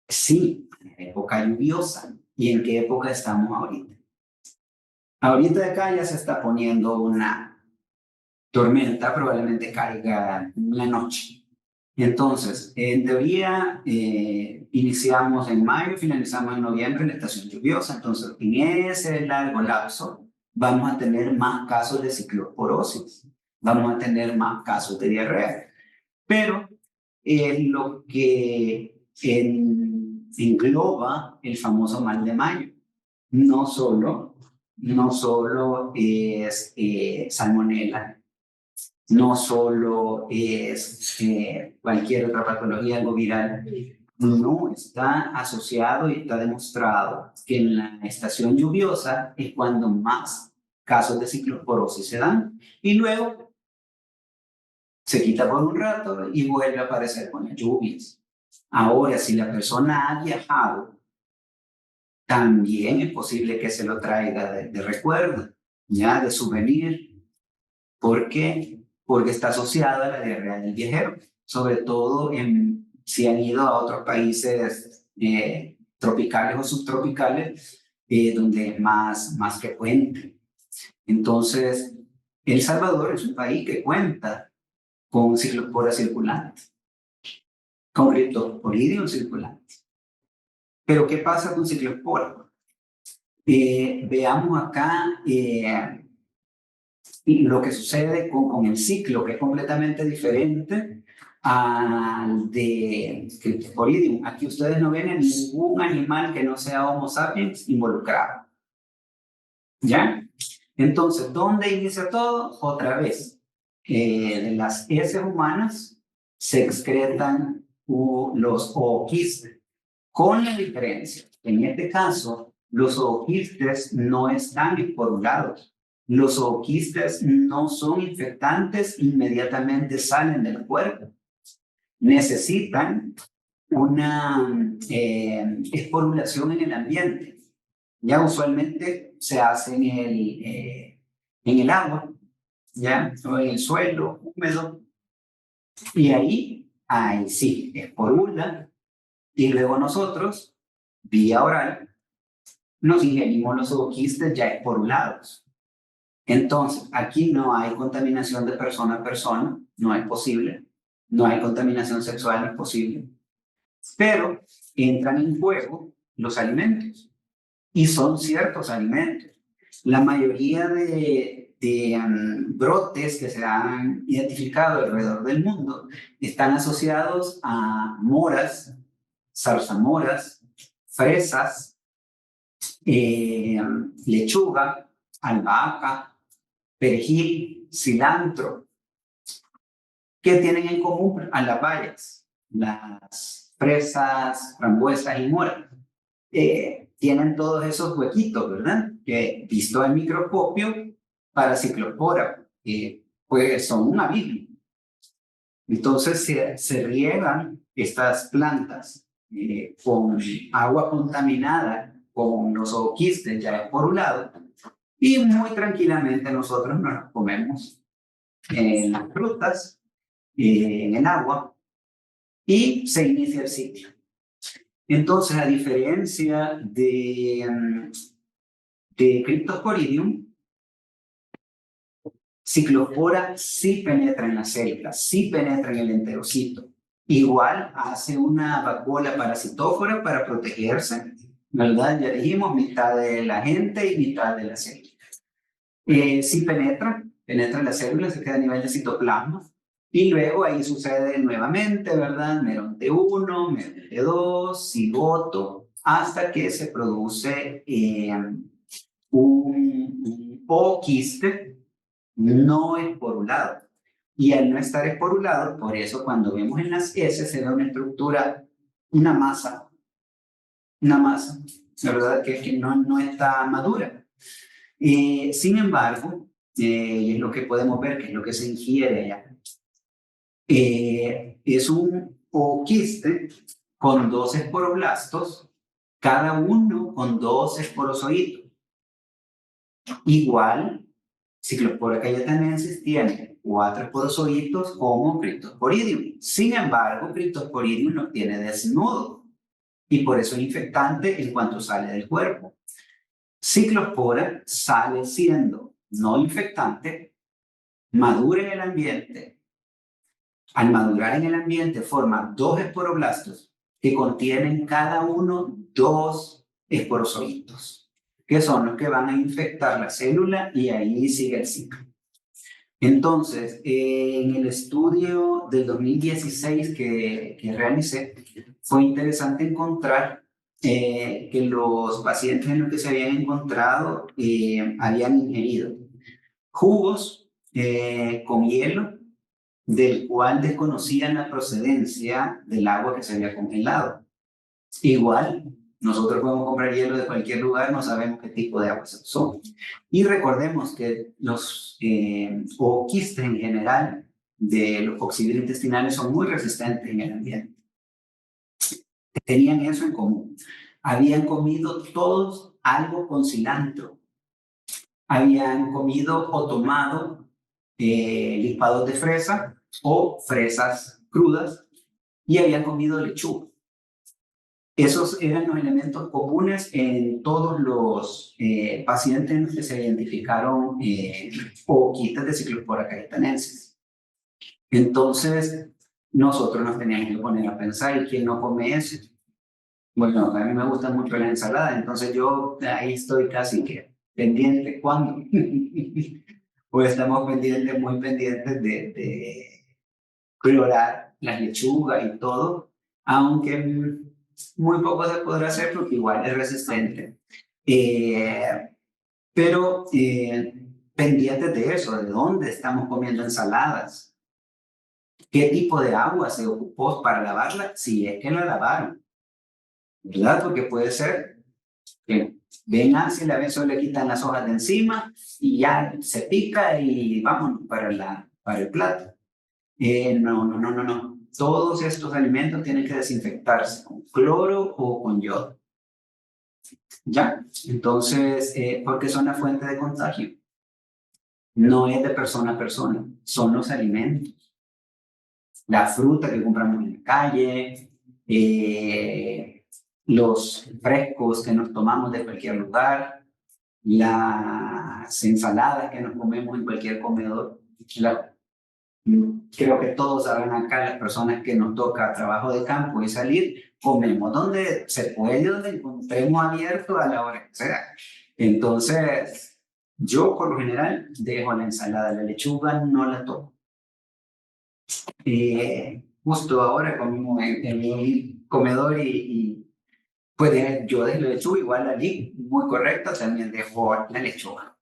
Sí, la época lluviosa. ¿Y en qué época estamos ahorita? Ahorita de acá ya se está poniendo una tormenta, probablemente caiga en la noche. Entonces, en teoría, iniciamos en mayo, finalizamos en noviembre la estación lluviosa. Entonces, en ese largo lapso, vamos a tener más casos de ciclosporosis, vamos a tener más casos de diarrea. Pero lo que engloba el famoso mal de mayo, no solo es salmonela, no solo es cualquier otra patología, algo viral. No, está asociado y está demostrado que en la estación lluviosa es cuando más casos de ciclosporosis se dan y luego se quita por un rato y vuelve a aparecer con las lluvias. Ahora, si la persona ha viajado, también es posible que se lo traiga de recuerdo, ya de souvenir. ¿Por qué? Porque está asociada a la diarrea del viajero, sobre todo si han ido a otros países tropicales o subtropicales, donde es más frecuente. Entonces, El Salvador es un país que cuenta con ciclospora circulante, con Cryptosporidium circulante. Pero, ¿qué pasa con ciclospora? Veamos acá lo que sucede con el ciclo, que es completamente diferente al de Cryptosporidium. Aquí ustedes no ven a ningún animal que no sea Homo sapiens involucrado. ¿Ya? Entonces, ¿dónde inicia todo? Otra vez, de las heces humanas se excretan los ooquistes, con la diferencia, en este caso, los ooquistes no están esporulados. Los ooquistes no son infectantes, inmediatamente salen del cuerpo. Necesitan una esporulación en el ambiente. Ya usualmente se hace en el agua, ya, o en el suelo húmedo, y ahí sí, esporula, y luego nosotros, vía oral, nos ingerimos los ooquistes ya esporulados. Entonces, aquí no hay contaminación de persona a persona, no es posible, no hay contaminación sexual, no es posible, pero entran en juego los alimentos, y son ciertos alimentos. La mayoría de brotes que se han identificado alrededor del mundo están asociados a moras, zarzamoras, fresas, lechuga, albahaca, perejil, cilantro. ¿Qué tienen en común a las bayas? Las fresas, frambuesas y moras. Tienen todos esos huequitos, ¿verdad? Que visto al microscopio para ciclospora, pues son un abismo. Entonces se riegan estas plantas con agua contaminada, con los ooquistes ya por un lado, y muy tranquilamente nosotros nos los comemos en las frutas, en el agua, y se inicia el ciclo. Entonces, a diferencia de Cryptosporidium, ciclospora sí penetra en las células, sí penetra en el enterocito. Igual hace una vacuola parasitófora para protegerse, ¿verdad? Ya dijimos, mitad de la gente y mitad de la célula. Sí penetra en las células, se queda a nivel de citoplasma. Y luego ahí sucede nuevamente, ¿verdad? Meronte 1, meronte 2, cigoto, hasta que se produce un ooquiste no esporulado. Y al no estar esporulado, por eso cuando vemos en las heces se ve una estructura, una masa, ¿verdad? Que no está madura. Sin embargo, y es lo que podemos ver, que es lo que se ingiere allá, es un ooquiste con 2 esporoblastos, cada uno con 2 esporozoitos. Igual, Ciclospora cayetanensis tiene 4 esporozoitos como Cryptosporidium. Sin embargo, Cryptosporidium los tiene desnudo y por eso es infectante en cuanto sale del cuerpo. Ciclospora sale siendo no infectante, madura en el ambiente. Al madurar en el ambiente forma 2 esporoblastos que contienen cada uno 2 esporozoitos, que son los que van a infectar la célula y ahí sigue el ciclo. Entonces, en el estudio del 2016 que realicé, fue interesante encontrar que los pacientes en los que se habían encontrado habían ingerido jugos con hielo del cual desconocían la procedencia del agua que se había congelado. Igual, nosotros podemos comprar hielo de cualquier lugar, no sabemos qué tipo de agua son. Y recordemos que los o quistes en general de los coccidios intestinales son muy resistentes en el ambiente. Tenían eso en común. Habían comido todos algo con cilantro. Habían comido o tomado licuados de fresa o fresas crudas y habían comido lechuga. Esos eran los elementos comunes en todos los pacientes que se identificaron ooquistas de Cyclospora cayetanensis. Entonces, nosotros nos teníamos que poner a pensar, ¿y quién no come eso? Bueno, a mí me gusta mucho la ensalada, entonces yo ahí estoy casi que pendiente, ¿cuándo? Pues estamos pendientes, muy pendientes de clorar las lechugas y todo, aunque muy poco se podrá hacer porque igual es resistente. Pero pendientes de eso, de dónde estamos comiendo ensaladas, qué tipo de agua se ocupó para lavarla, si es que la lavaron, ¿verdad? Porque puede ser que vengan, si la ven, solo le quitan las hojas de encima y ya se pica y vámonos para el plato. No. Todos estos alimentos tienen que desinfectarse con cloro o con yodo. ¿Ya? Entonces, porque son la fuente de contagio. No es de persona a persona, son los alimentos. La fruta que compramos en la calle, los frescos que nos tomamos de cualquier lugar, las ensaladas que nos comemos en cualquier comedor. Creo que todos saben acá, las personas que nos toca trabajo de campo y salir, comemos donde se puede, donde encontremos abierto a la hora que sea. Entonces, yo por lo general dejo la ensalada, la lechuga no la toco. Justo ahora comimos en mi comedor y pues yo dejo la lechuga, igual la muy correcta, también dejo la lechuga.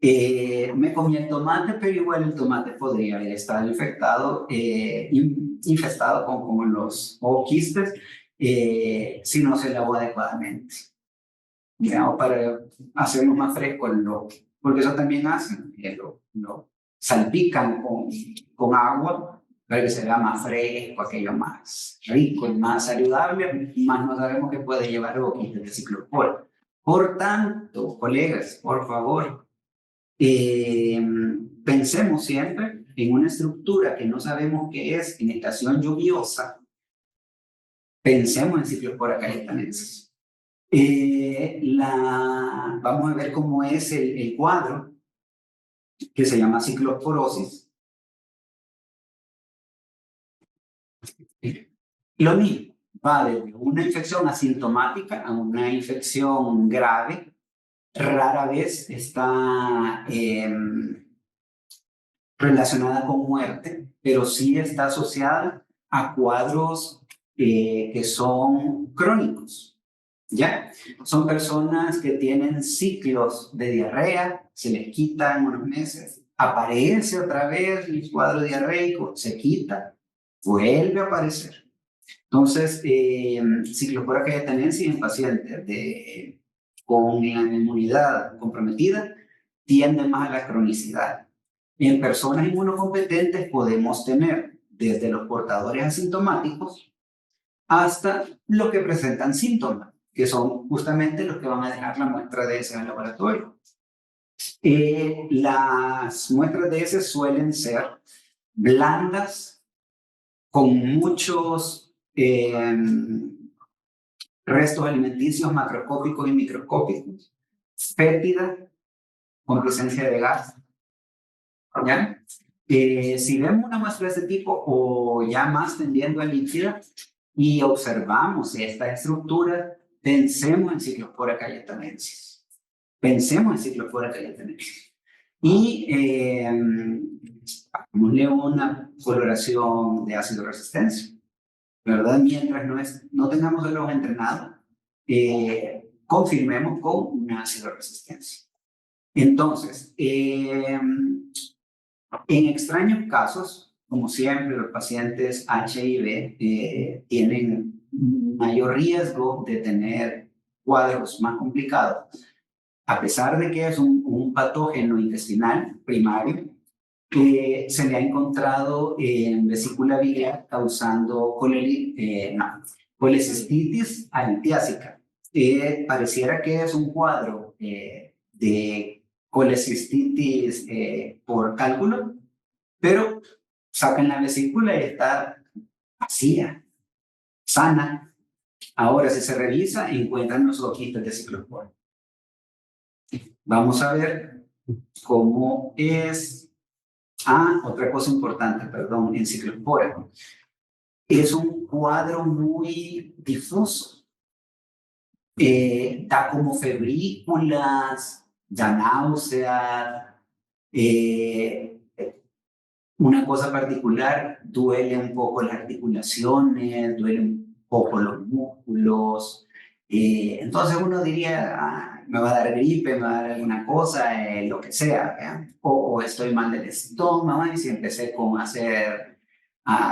Me comí el tomate, pero igual el tomate podría haber estado infectado, infestado con los quistes si no se lavó adecuadamente. Digamos, para hacerlo más fresco, porque eso también hacen, lo salpican con agua para que se vea más fresco, aquello más rico y más saludable, más no sabemos que puede llevar quistes de ciclospora. Por tanto, colegas, por favor, pensemos siempre en una estructura que no sabemos qué es en estación lluviosa. Pensemos en Cyclospora cayetanensis. Vamos a ver cómo es el cuadro que se llama ciclosporosis. Lo mismo, va desde una infección asintomática a una infección grave. Rara vez está relacionada con muerte, pero sí está asociada a cuadros que son crónicos, ¿ya? Son personas que tienen ciclos de diarrea, se les quita en unos meses, aparece otra vez el cuadro diarreico, se quita, vuelve a aparecer. Entonces, Cyclospora cayetanensis en pacientes con la inmunidad comprometida tiende más a la cronicidad. En personas inmunocompetentes podemos tener desde los portadores asintomáticos hasta los que presentan síntomas, que son justamente los que van a dejar la muestra de ese en el laboratorio. Las muestras de ese suelen ser blandas, con muchos restos alimenticios macroscópicos y microscópicos, fétidas, con presencia de gas. ¿Ya? Si vemos una muestra de este tipo o ya más tendiendo a líquida y observamos esta estructura, pensemos en Cyclospora cayetanensis. Pensemos en Cyclospora cayetanensis. Y hagámosle una coloración de ácido resistencia, ¿verdad? Mientras no tengamos el ojo entrenado, confirmemos con una ácido resistencia. Entonces, en extraños casos, como siempre, los pacientes HIV tienen mayor riesgo de tener cuadros más complicados, a pesar de que es un patógeno intestinal primario, que se le ha encontrado en vesícula biliar causando colecistitis alitiásica. Pareciera que es un cuadro de colecistitis por cálculo, pero sacan la vesícula y está vacía, sana. Ahora, si se revisa, encuentran los ojitos de ciclospora. Vamos a ver cómo es. Otra cosa importante, perdón, en ciclospora. Es un cuadro muy difuso. Da como febrículas, da náuseas. Una cosa particular, duele un poco las articulaciones, duele un poco los músculos. Entonces uno diría, me va a dar gripe, me va a dar alguna cosa, lo que sea, o estoy mal del estómago, y si empecé con hacer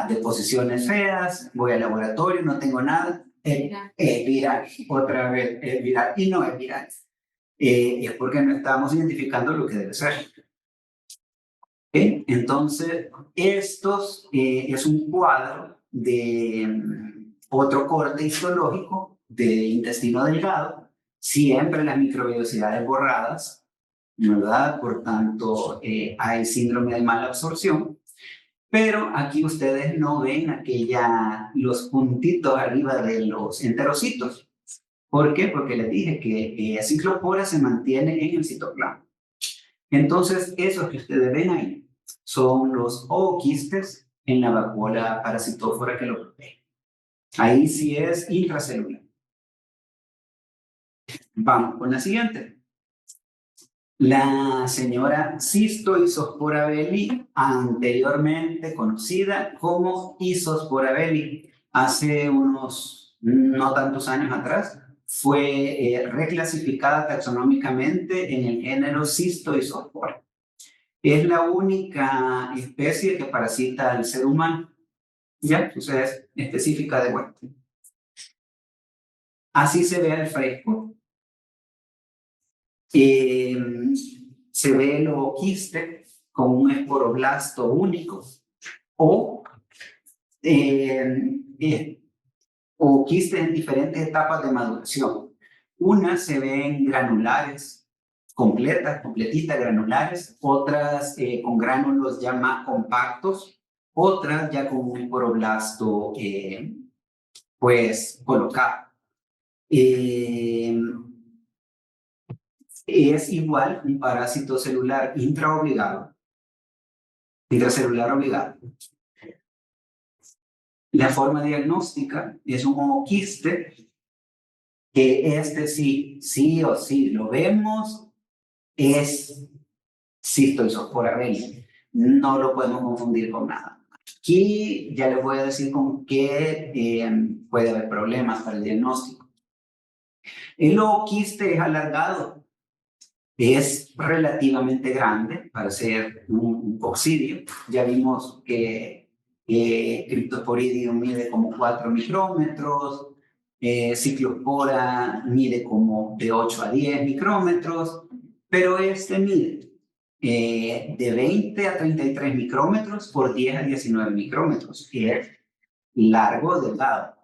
deposiciones feas, voy al laboratorio, no tengo nada, es viral, otra vez es viral, y no es viral. Es porque no estamos identificando lo que debe ser. Entonces, estos es un cuadro de otro corte histológico de intestino delgado, siempre las microvellosidades borradas, ¿verdad? Por tanto, hay síndrome de mala absorción, pero aquí ustedes no ven los puntitos arriba de los enterocitos. ¿Por qué? Porque les dije que ciclospora se mantiene en el citoplasma. Entonces, esos que ustedes ven ahí son los ooquistes en la vacuola parasitófora que lo protege. Ahí sí es intracelular. Vamos con la siguiente. La señora Scistoisospora belli, anteriormente conocida como Isospora belli, hace unos no tantos años atrás, fue reclasificada taxonómicamente en el género Scistoisospora. Es la única especie que parasita al ser humano, ¿ya? O sea, es específica de huésped. Así se ve al fresco. Se ve el ooquiste con un esporoblasto único o ooquistes en diferentes etapas de maduración. Unas se ven granulares, completitas granulares, otras con gránulos ya más compactos, otras ya con un esporoblasto pues colocado. Es igual un parásito celular intracelular obligado. La forma diagnóstica es un ooquiste que sí o sí lo vemos, es Scistoisospora belli. No lo podemos confundir con nada. Aquí ya les voy a decir con qué puede haber problemas para el diagnóstico. El ooquiste es alargado, es relativamente grande para ser un coccidio. Ya vimos que Cryptosporidium mide como 4 micrómetros, Ciclospora mide como de 8 a 10 micrómetros, pero este mide de 20 a 33 micrómetros por 10 a 19 micrómetros, que es largo, delgado.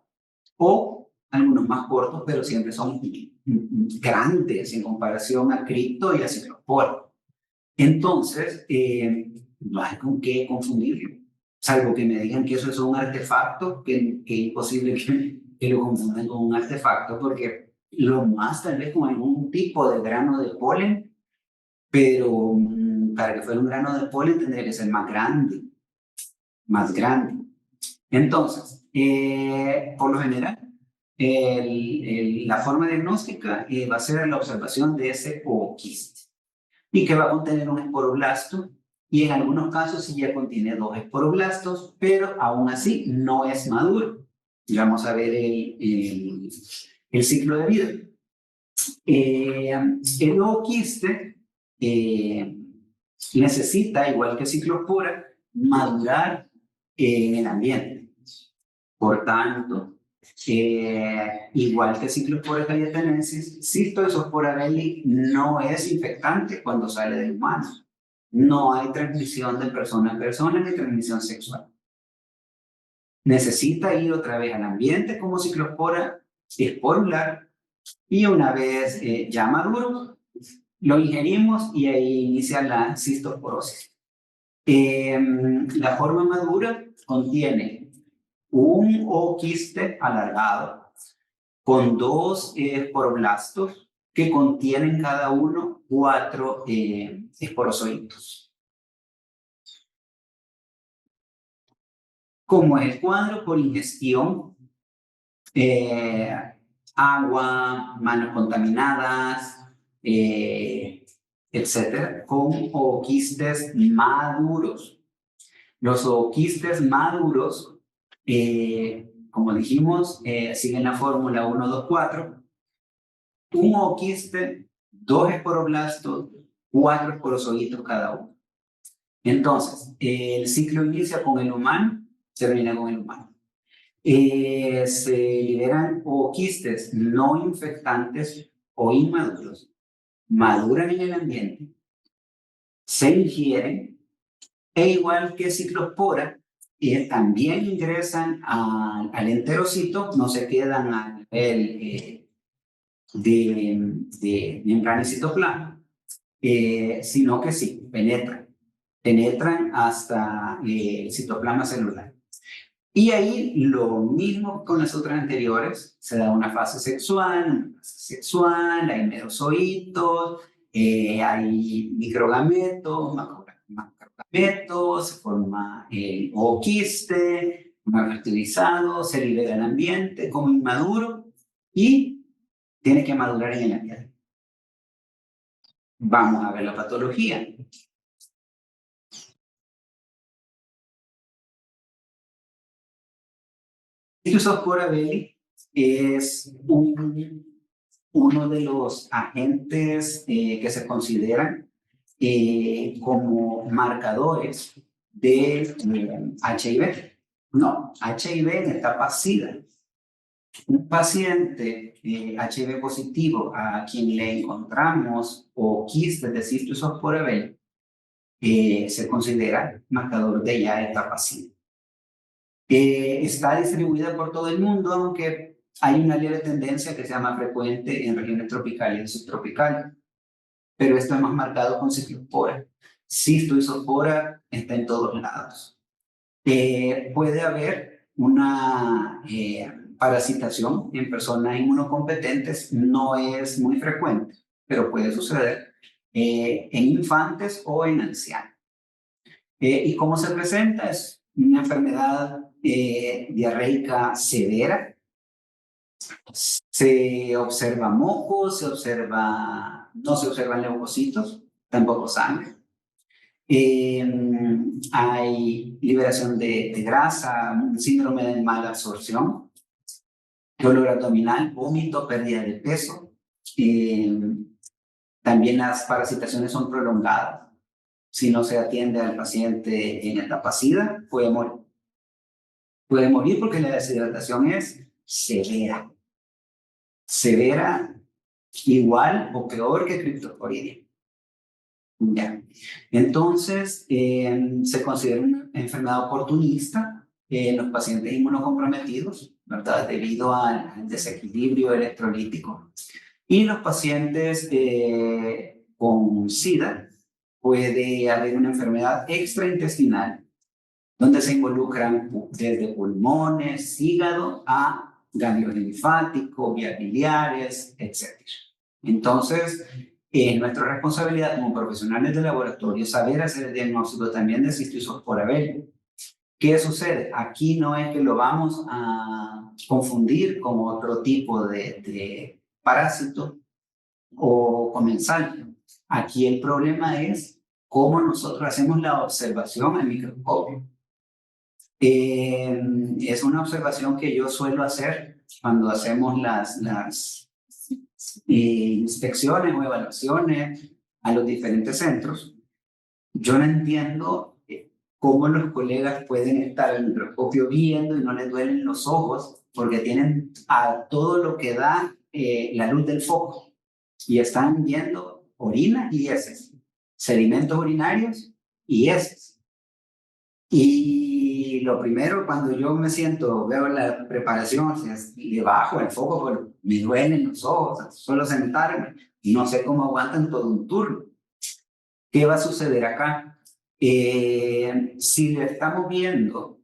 O algunos más cortos, pero siempre son grandes en comparación a Crypto y a Ciclospora. Entonces, no hay con qué confundirlo, salvo que me digan que eso es un artefacto, que es imposible que lo confundan con un artefacto, porque lo más tal vez con algún tipo de grano de polen, pero para que fuera un grano de polen tendría que ser más grande, más grande. Entonces, por lo general, la forma diagnóstica va a ser la observación de ese ooquiste y que va a contener un esporoblasto, y en algunos casos sí ya contiene 2 esporoblastos, pero aún así no es maduro. Y vamos a ver el ciclo de vida. El ooquiste necesita, igual que Ciclospora, madurar en el ambiente. Por tanto, igual que Cyclospora caliatensis, Cystospora belli no es infectante cuando sale del humano. No hay transmisión de persona a persona ni transmisión sexual. Necesita ir otra vez al ambiente como Cyclospora esporular y una vez ya maduro, lo ingerimos y ahí inicia la cistosporosis. La forma madura contiene un ooquiste alargado con 2 esporoblastos que contienen cada uno 4 esporozoitos. Como es el cuadro por ingestión, agua, manos contaminadas, etcétera, con ooquistes maduros. Los ooquistes maduros, como dijimos, siguen la fórmula 1, 2, 4. Un ooquiste, 2 esporoblastos, 4 esporozoitos cada uno. Entonces, el ciclo inicia con el humano, termina con el humano. Se liberan ooquistes no infectantes o inmaduros, maduran en el ambiente, se ingieren e igual que Cyclospora, también ingresan al enterocito, no se quedan a nivel de membrana y citoplasma, sino que sí, penetran hasta el citoplasma celular. Y ahí lo mismo con las otras anteriores, se da una fase sexual, hay merozoitos, hay microgametos, macrogametos, se forma el ooquiste, fertilizado, se libera al ambiente como inmaduro y tiene que madurar en el ambiente. Vamos a ver la patología. Cystospora belli es uno de los agentes que se consideran como marcadores de HIV. No, HIV en etapa SIDA. Un paciente HIV positivo a quien le encontramos ooquistes de Cystospora belli se considera marcador de ya etapa SIDA. Está distribuida por todo el mundo, aunque hay una leve tendencia que sea más frecuente en regiones tropicales y subtropicales, pero esto es más marcado con Cyclospora. Cystospora está en todos lados. Puede haber una parasitación en personas inmunocompetentes, no es muy frecuente, pero puede suceder en infantes o en ancianos. ¿Y cómo se presenta? Es una enfermedad diarreica severa. Se observa moco, no se observan leucocitos, tampoco sangre. Hay liberación de grasa, un síndrome de mala absorción, dolor abdominal, vómito, pérdida de peso. También las parasitaciones son prolongadas. Si no se atiende al paciente en etapa SIDA, puede morir. Puede morir porque la deshidratación es severa. Severa, igual o peor que criptosporidia. Ya. Entonces, se considera una enfermedad oportunista en los pacientes inmunocomprometidos, ¿verdad? Debido al desequilibrio electrolítico. Y los pacientes con SIDA, puede haber una enfermedad extraintestinal donde se involucran desde pulmones, hígado, a ganglios linfáticos, vías biliares, etc. Entonces, es nuestra responsabilidad como profesionales de laboratorio saber hacer el diagnóstico también de Cystospora belli. ¿Qué sucede? Aquí no es que lo vamos a confundir con otro tipo de parásito o comensal. Aquí el problema es cómo nosotros hacemos la observación al microscopio. Es una observación que yo suelo hacer cuando hacemos las inspecciones o evaluaciones a los diferentes centros. Yo no entiendo cómo los colegas pueden estar al microscopio viendo y no les duelen los ojos porque tienen a todo lo que da la luz del foco y están viendo orina y heces, sedimentos urinarios y heces. Y lo primero, cuando yo me siento, veo la preparación, le bajo el foco, pero me duelen los ojos, solo sentarme, no sé cómo aguantan todo un turno. ¿Qué va a suceder acá? Si lo estamos viendo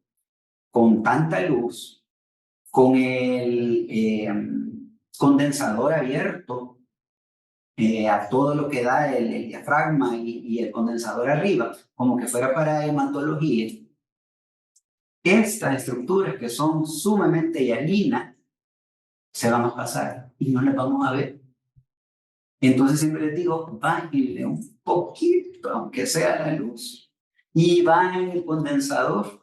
con tanta luz, con el condensador abierto, a todo lo que da el diafragma y el condensador arriba, como que fuera para hematología, estas estructuras que son sumamente hialinas se van a pasar y no las vamos a ver. Entonces siempre les digo, bájenle un poquito, aunque sea la luz, y bajen el condensador,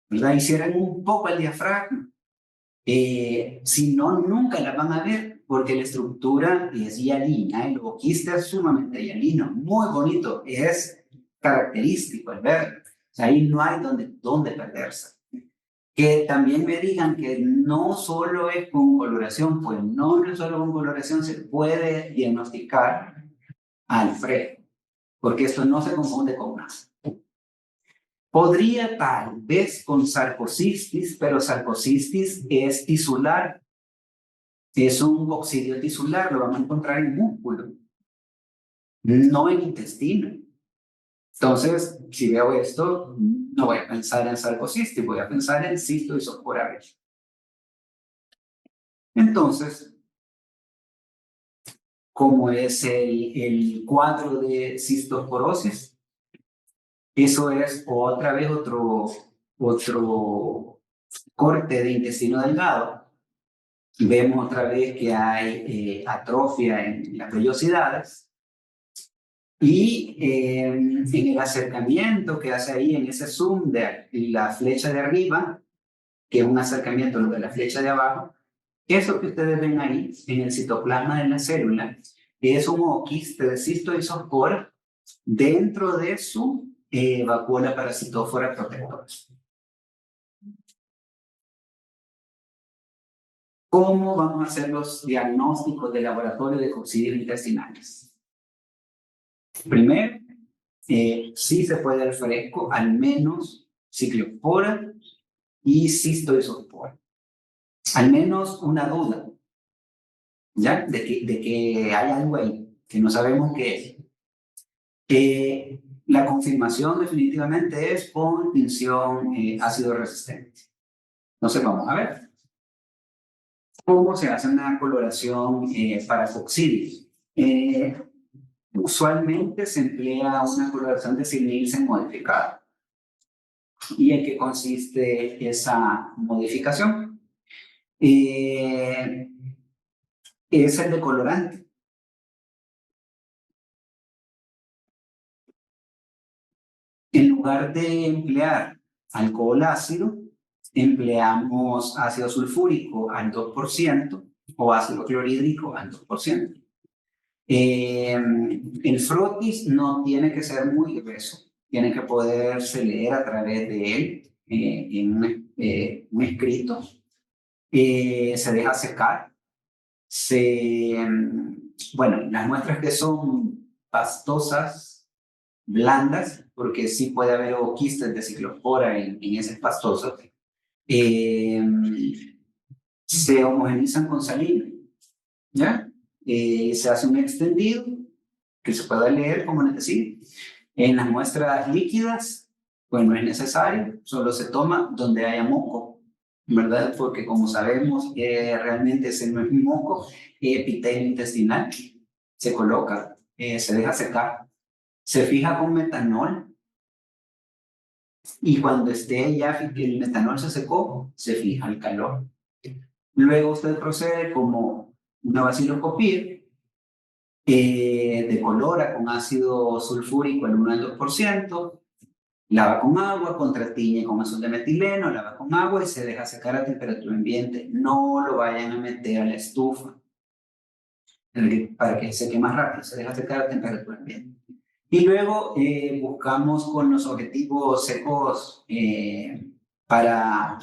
¿verdad? Y cierren un poco el diafragma. Si no, nunca la van a ver porque la estructura es hialina, el boquista es sumamente hialino, muy bonito, es característico el verlo. O sea, ahí no hay donde perderse. Que también me digan que no solo es con coloración, pues no es solo con coloración, se puede diagnosticar Alfredo, porque esto no se confunde con nada. Podría tal vez con sarcocistis, pero sarcocistis es tisular, es un oxidio tisular, lo vamos a encontrar en músculo, no en intestino. Entonces, si veo esto, no voy a pensar en sarcocistis, voy a pensar en cistoisospora. Entonces, como es el cuadro de cistosporosis, eso es otra vez otro corte de intestino delgado. Vemos otra vez que hay atrofia en las vellosidades y en el acercamiento que hace ahí en ese zoom de la flecha de arriba, que es un acercamiento de la flecha de abajo, eso que ustedes ven ahí en el citoplasma de la célula es un oquiste de cistoisospora dentro de su vacuola parasitófora protectora. ¿Cómo vamos a hacer los diagnósticos de laboratorio de coccidios intestinales? Primero, sí se puede al fresco, al menos ciclospora y cistoisospora. Al menos una duda, ¿ya? De que hay algo ahí, que no sabemos qué es. La confirmación definitivamente es con tinción ácido resistente. Entonces vamos a ver cómo se hace una coloración para coccidios. Usualmente se emplea una coloración de Nielsen modificada. ¿Y en qué consiste esa modificación? Es el decolorante. En lugar de emplear alcohol ácido, empleamos ácido sulfúrico al 2% o ácido clorhídrico al 2%. El frotis no tiene que ser muy grueso, tiene que poderse leer a través de él en un escrito. Se deja secar. Bueno, las muestras que son pastosas, blandas, porque sí puede haber quistes de ciclospora en esas pastosas, se homogenizan con salina, ¿ya? Se hace un extendido que se pueda leer como necesite. En las muestras líquidas, pues no es necesario, solo se toma donde haya moco, ¿verdad? Porque como sabemos, realmente ese no es moco, epitelio intestinal, se coloca, se deja secar, se fija con metanol y cuando esté ya el metanol se secó, se fija el calor. Luego usted procede como una vaciloscopía, decolora con ácido sulfúrico el 1 al 2%, lava con agua, contratiñe con azul de metileno, lava con agua y se deja secar a temperatura ambiente. No lo vayan a meter a la estufa para que seque más rápido, se deja secar a temperatura ambiente. Y luego buscamos con los objetivos secos para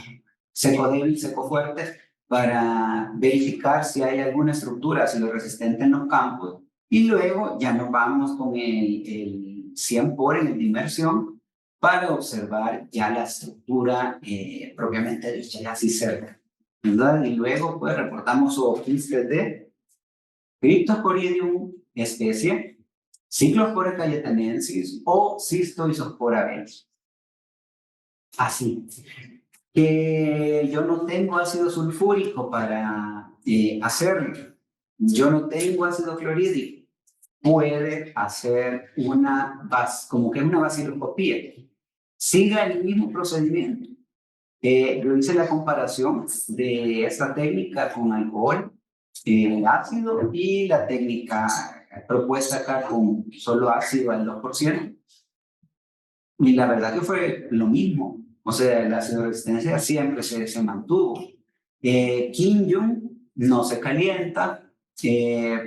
seco débil, seco fuerte, para verificar si hay alguna estructura resistente en los campos. Y luego ya nos vamos con el 100 por en el de inmersión para observar ya la estructura propiamente dicha, ya así cerca, ¿verdad? Y luego pues reportamos OFIS de Cryptosporidium especie, Cyclospora cayetanensis o Cystoisospora venus. Así que yo no tengo ácido sulfúrico para hacerlo, yo no tengo ácido clorhídrico, puede hacer como que una baciloscopía. Siga el mismo procedimiento. Yo hice la comparación de esta técnica con alcohol ácido y la técnica propuesta acá con solo ácido al 2%. Y la verdad que fue lo mismo. O sea, la ácido resistencia siempre se mantuvo. Kim Jong no se calienta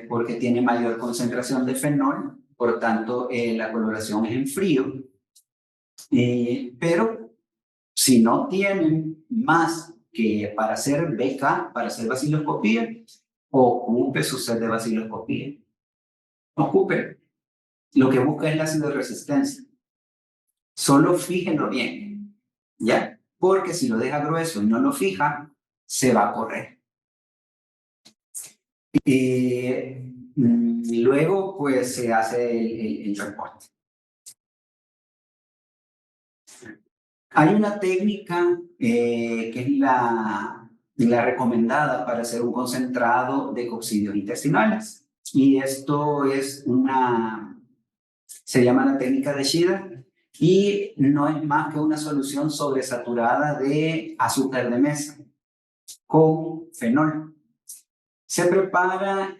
porque tiene mayor concentración de fenol, por tanto la coloración es en frío. Pero si no tienen más que para hacer BK, para hacer baciloscopía, ocupe su set de baciloscopía. Ocupe. Lo que busca es la ácido resistencia. Solo fíjenlo bien, ¿ya? Porque si lo deja grueso y no lo fija, se va a correr. Luego, pues, se hace el reporte. Hay una técnica que es la recomendada para hacer un concentrado de coccidios intestinales. Y esto es se llama la técnica de Shida y no es más que una solución sobresaturada de azúcar de mesa con fenol. Se prepara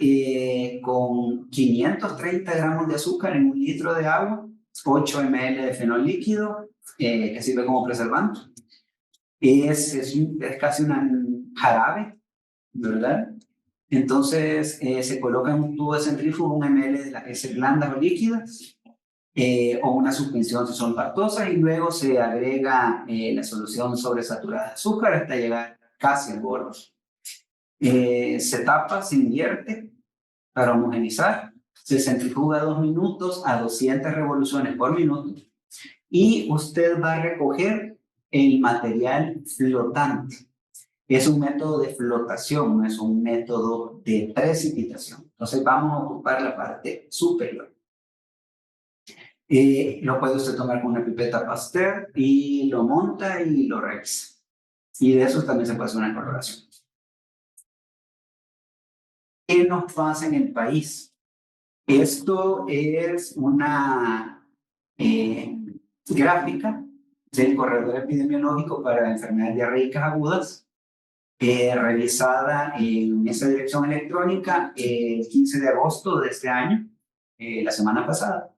con 530 gramos de azúcar en 1 litro de agua, 8 ml de fenol líquido, que sirve como preservante. Es casi un jarabe, ¿verdad? Entonces se coloca en un tubo de centrífugo 1 ml de las heces blandas o líquidas, o una suspensión si son pastosas, y luego se agrega la solución sobresaturada de azúcar hasta llegar casi al borde. Se tapa, se invierte para homogenizar, se centrifuga 2 minutos a 200 revoluciones por minuto y usted va a recoger el material flotante. Es un método de flotación, no es un método de precipitación. Entonces vamos a ocupar la parte superior. Lo puede usted tomar con una pipeta Pasteur y lo monta y lo revisa. Y de eso también se puede hacer una coloración. ¿Qué nos pasa en el país? Esto es una gráfica del corredor epidemiológico para enfermedades diarreicas agudas, realizada en esa dirección electrónica el 15 de agosto de este año, la semana pasada.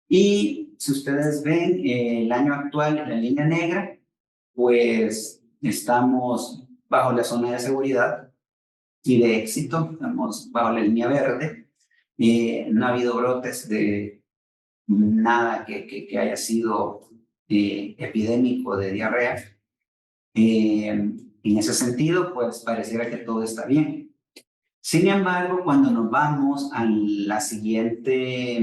Y si ustedes ven el año actual en la línea negra, pues estamos bajo la zona de seguridad y de éxito, estamos bajo la línea verde. No ha habido brotes de nada que haya sido epidémico de diarrea. En ese sentido, pues pareciera que todo está bien. Sin embargo, cuando nos vamos a la siguiente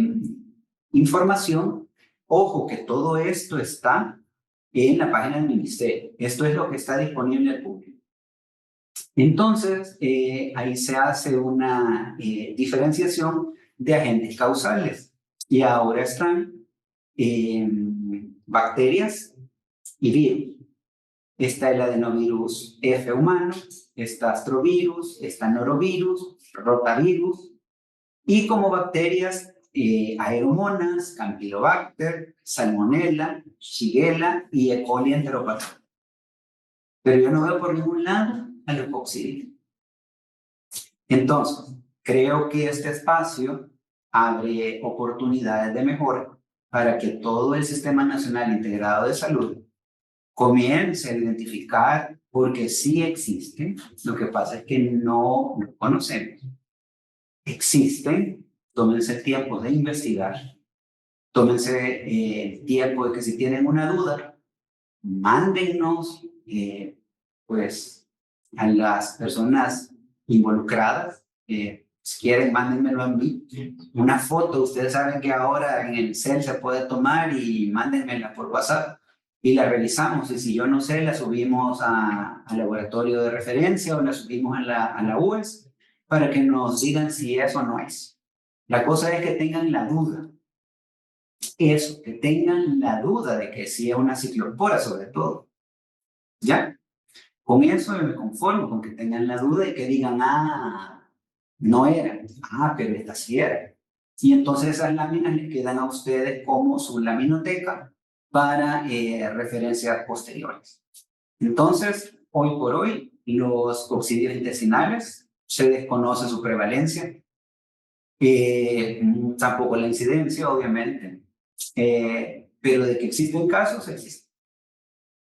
información, ojo que todo esto está en la página del ministerio. Esto es lo que está disponible al público. Entonces, ahí se hace una diferenciación de agentes causales. Y ahora están bacterias y virus. Está el adenovirus F humano, está astrovirus, está norovirus, rotavirus, y como bacterias, aeromonas, campylobacter, salmonella, shigella y E. coli enteropatía. Pero yo no veo por ningún lado a los coccidios. Entonces, creo que este espacio abre oportunidades de mejora para que todo el Sistema Nacional Integrado de Salud comience a identificar, porque sí existen, lo que pasa es que no lo conocemos. Existen, tómense el tiempo de investigar tómense el tiempo de que si tienen una duda, mándennos pues a las personas involucradas. Si quieren, mándenmelo a mí. Una foto, ustedes saben que ahora en el cel se puede tomar y mándenmela por WhatsApp y la revisamos. Y si yo no sé, la subimos al laboratorio de referencia o la subimos a la UES para que nos digan si eso o no es. La cosa es que tengan la duda. Eso, que tengan la duda de que sí es una ciclospora sobre todo. ¿Ya? Con eso yo me conformo, con que tengan la duda y que digan, no era, pero esta sí era. Y entonces esas láminas les quedan a ustedes como su laminoteca para referencias posteriores. Entonces, hoy por hoy, los coccidios intestinales se desconoce su prevalencia, tampoco la incidencia, obviamente, pero de que existen casos, existen.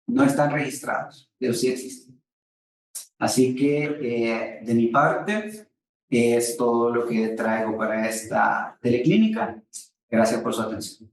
No están registrados, pero sí existen. Así que de mi parte es todo lo que traigo para esta teleclínica. Gracias por su atención.